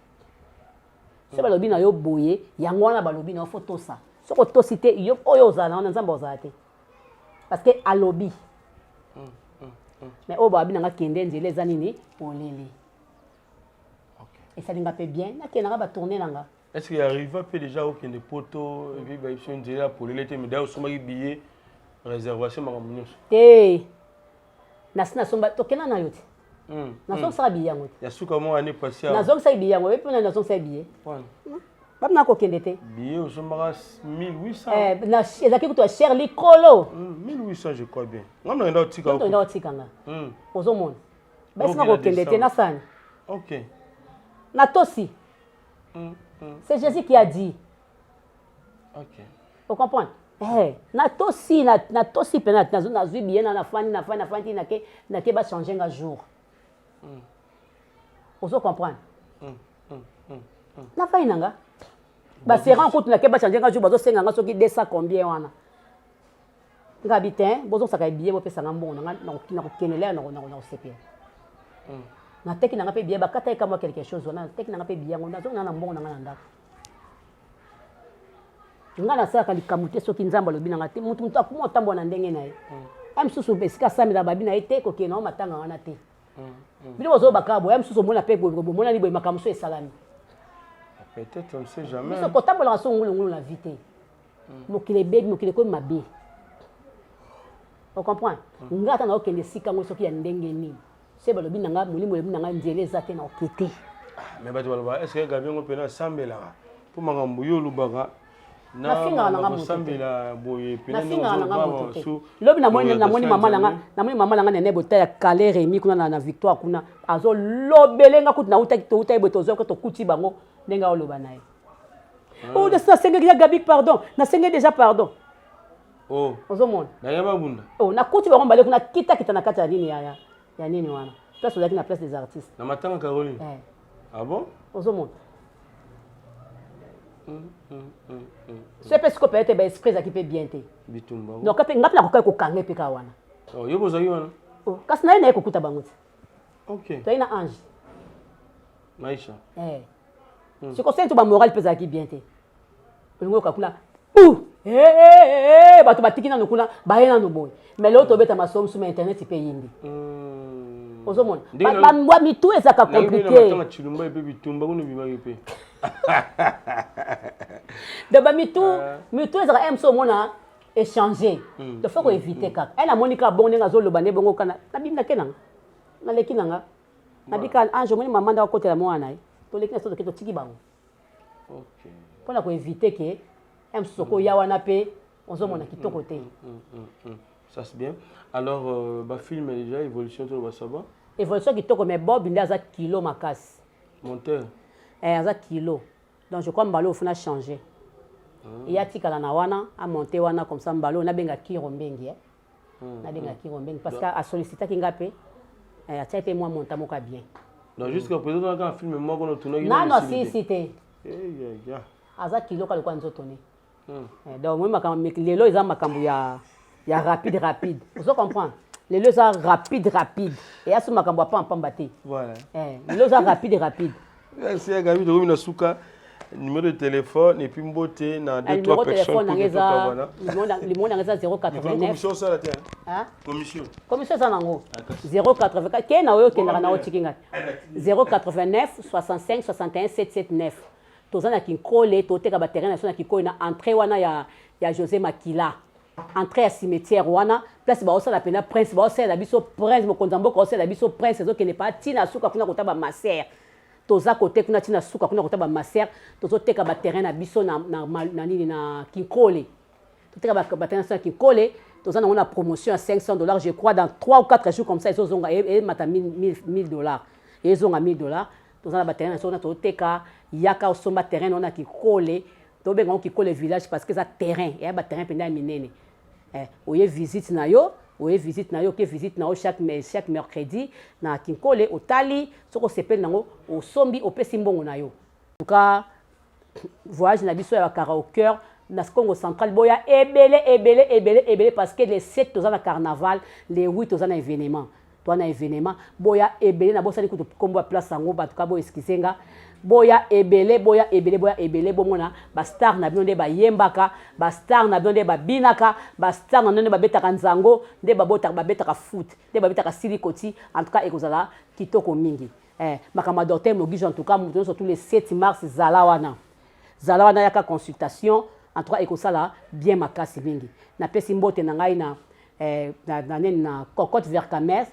c'est balobi na yo boye yango wana balobi na photo ça soko to cité yo oyo zala na nzambe ozate parce que alobi mais oba bina nga kende nzela eza nini olele et ça linga pe bien na kena ba tourner nanga est-ce qu'il arrive un peu déjà au kende poto et puis ba ipso nzela pour l'été mais d'ailleurs soma billet réservation makamunyoso nasina somba tokena na yote nazo sa biyango ya suka mo année passée nazo sa biyango et puis nazo sa billet bamna ko kende te billet au somba 1800 na ezaki kuto cher likolo 1800 je crois bien ngana ndo tika ko ndo tika nga ozo mona basina ko kende te na sana OK na tosi c'est Jésus qui a dit. OK vous comprenez? Na tosi pena na zui bien na fani na ke ba changer un jour. Vous comprenez? Na fani nanga. Ba sera en na ke ba changer un jour bazo senga nga soki 200 combien wana. Nga bitin bozo saka bien bo pesa ngambongo na ko kenela na sepia. Na teki na ngape bien ba kata ka moi quelque chose wana teki na ngape bien na zo na mbongo na nga ndako. Nga na saka likamute soki nzamba lobi na ngate mutu akumo tambo na ndenge na ye amsusu besika samira babi na ete ko kena matanga wana te bilo zo bakabo amsusu mona pe bobo mona libo makamso esalami peut-être on ne sait jamais so ko tambo la so ngulu la vite mokile bebi mokile ko mabe on comprend nga ta na okende sika ngo soki ya ndenge ni se balobi na nga mulimo lebi na nga nzele zate na okete mais ba baloba est-ce que gabi ngo pena sambela pour makambo yo lubaka na finga na ngamu sambela boye pena na ngamu lobi na moni mama na nga nene bota ya Calais Rémi kuna na victoire kuna azo lobelenga kuti na uta iboto zo ko to kuti bango ndenga oloba naye oh de ça senga ya Gabi pardon na senga déjà pardon oh ozo mona na yaba bunda oh na kuti bango mbale kuna kita na kati ya nini ya nini wana place ozaki na place des artistes na matanga Caroline ah bon ozo mona ce peut se peut-être ba esprit qui peut bien te bitumba donc ngapela ko kanga pe ka wana oh yo bozaki wana oh kasi na ko kuta bango OK to ina ange maisha si ko sento ba moral pesa qui bien te ngo ka kula bato batiki na nokuna ba yena no boy mais l'autre beta masomo sur internet pe yindi ozo mona ba mwa mitu ezaka compliqué na chilumba pe bitumba kuno bimaki pe de ba mitu ezaka emso mona échanger il faut éviter ka elle a monika bon nga zo loba ne bongo kana na bimna kenanga na leki nanga na bika anjo moni mama nda côté la mwana to leki na so to tiki bango OK pour ko éviter que emso ko ya wana pe ozo mona kitoko te ça c'est bien alors ba film déjà évolution to ba saba évolution kitoko mais Bob ndaza kilo makasi monteur aza kilo donc je crois mbalo ofuna changer et ya tikala na wana a monter wana comme ça mbalo na benga kiro mbengi na benga kiro mbengi parce que a solliciter kinga pe a tete moi monta moka bien donc jusqu'à présent quand un film moi qu'on tourner non si c'était aza kilo ka lekwa nzotone donc moi makambo lelo eza makambo ya rapide vous comprenez lelo eza rapide et asu makambo pa pamba te voilà lelo eza rapide merci Gabi de Romina Souka numéro de téléphone et puis mbote na deux trois personnes pour le monde angeza 089 commission ça là tiens hein commission ça nango 084 ke na oyo kendaka na otikinga 089 65 61 779 tozana kinkole toteka ba terrain na kikole na entrée wana ya José Makila entrée ya cimetière wana place ba osala pena prince ba osala biso prince mokonzambo ko osala biso prince ezo kene pa tina suka kuna kotaba maser toza côté kuna tina suka kuna kotaba maser tozoteka ba terrain na biso na nini na kinkole toteka ba terrain na kinkole tozana on a promotion à $500 je crois dans 3 ou 4 jours comme ça ils ont et mata $1000 et ils ont $1000 tozana ba terrain na sona toteka yaka osomba terrain on a kinkole to benga kinkole village parce que ça terrain et ba terrain penda minene oye visite na yo ke visite na yo chaque mercredi na kinkole otali soko sepel nango osombi opesi mbongo na yo en tout cas voyage na biso ya kara au cœur na Congo central boya ebele parce que les 7 tozana carnaval les 8 tozana événement toi na événement boya ebele na bosali kutu kombo place sango batuka bo eskisenga boya ebele bomona ba star na bino nde ba yembaka ba star na bino nde ba binaka ba star na nde ba betaka nzango nde ba betaka foot nde ba betaka silikoti en tout cas ekozala kitoko mingi makama docteur Mogijo en tout cas surtout tous les 7 mars zalawana yaka consultation en tout cas ekozala bien makasi mingi na pesi mbote na ngai na cocotte vers Camer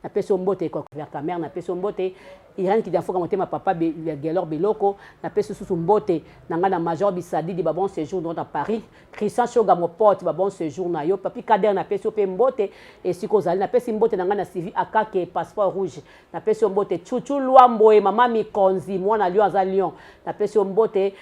na pesi mbote cocotte vers Camer na pesi mbote Irene qui d'enfant monter ma papa Gelor Beloko na pesi sous mbote na ngana major Bisadi di bon séjour dans Paris Christian Shoga mo porte bon séjour na yo papi Kader na pesi pe mbote et sikozali na pesi mbote na ngana Civi akake passeport rouge na pesi mbote Chuchu Luambo et mama Mikonzi mwana Lyon za Lyon na pesi mbote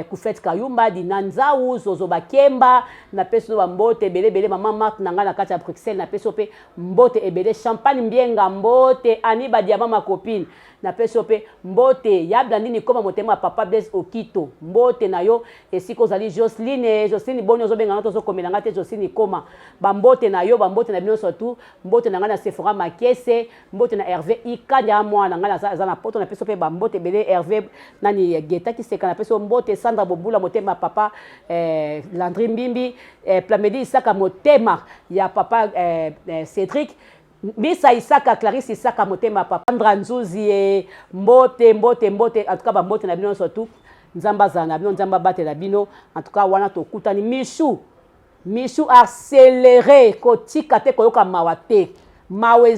Kufet Kayumba di Nanzaou Zozo Bakemba na pesi mbote belebele mama Mark na ngana kati ya Bruxelles na pesi pe mbote ebele champagne mbienga mbote Aniba Diama ma copine na peso pe mbote ya blandini koma motema papa Blaise Okito mbote na yo esiko zali Jocelyne bonyo zo benga to zo komela ngate Jocelyne koma ba mbote na yo ba mbote na bino surtout mbote na ngana Sephora Makese mbote na Hervé Ikanya mwana ngana za na poto na peso pe ba mbote bele Hervé nani Geta ki seka na peso mbote Sandra Bobula motema papa Landry Mbimbi Plamedi Isaka motema ya papa Cédric Misa Isaka Clarisse Isaka motema papa Andra Nzuzi mbote en tout cas ba mbote na bino surtout nzamba zana bino nzamba bate la bino en tout cas wana to kutani Michou accéléré kotika te koyoka mawate mawe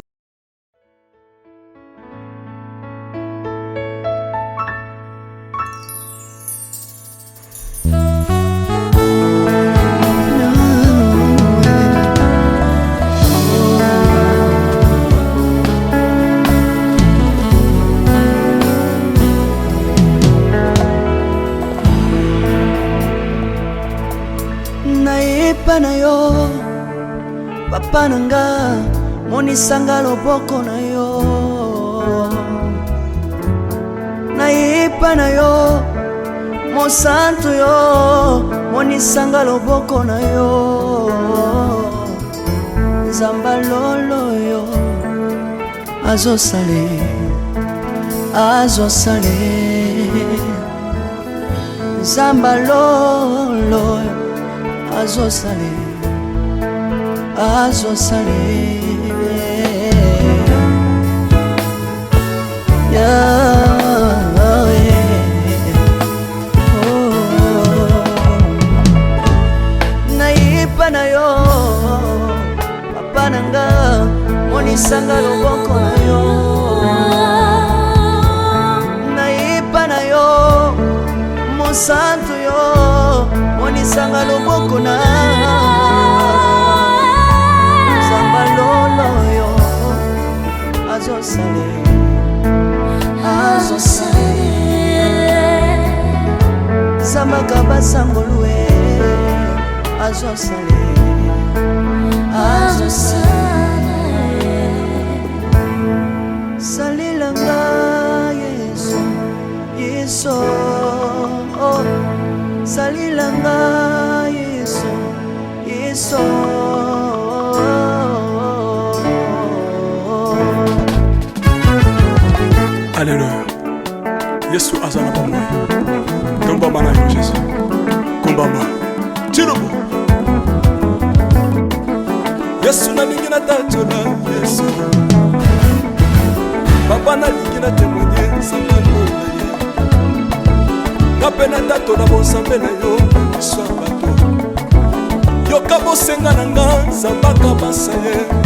na yo papa nanga monisanga loboko na yo naipa na yo mosantu yo monisanga loboko na yo nzamba lolo yo azosale nzamba lolo azosale naipa na yo papa nanga monisanga loboko na yo naipa na yo mosantu yo monisanga loboko na nzamba lolo yo azosale nzamba kabasangolue azosale salilanga Yesu salilanga Yesu Alléluia Yesu azana bomoi Tomba komba na yo Jésus kombama tilubu Yesu na lingi na tatola Yesu papa na lingi na témoigner sambano na ye na pena tatola bonsambe na yo so bato yoka bosenga na nga zambaka basaye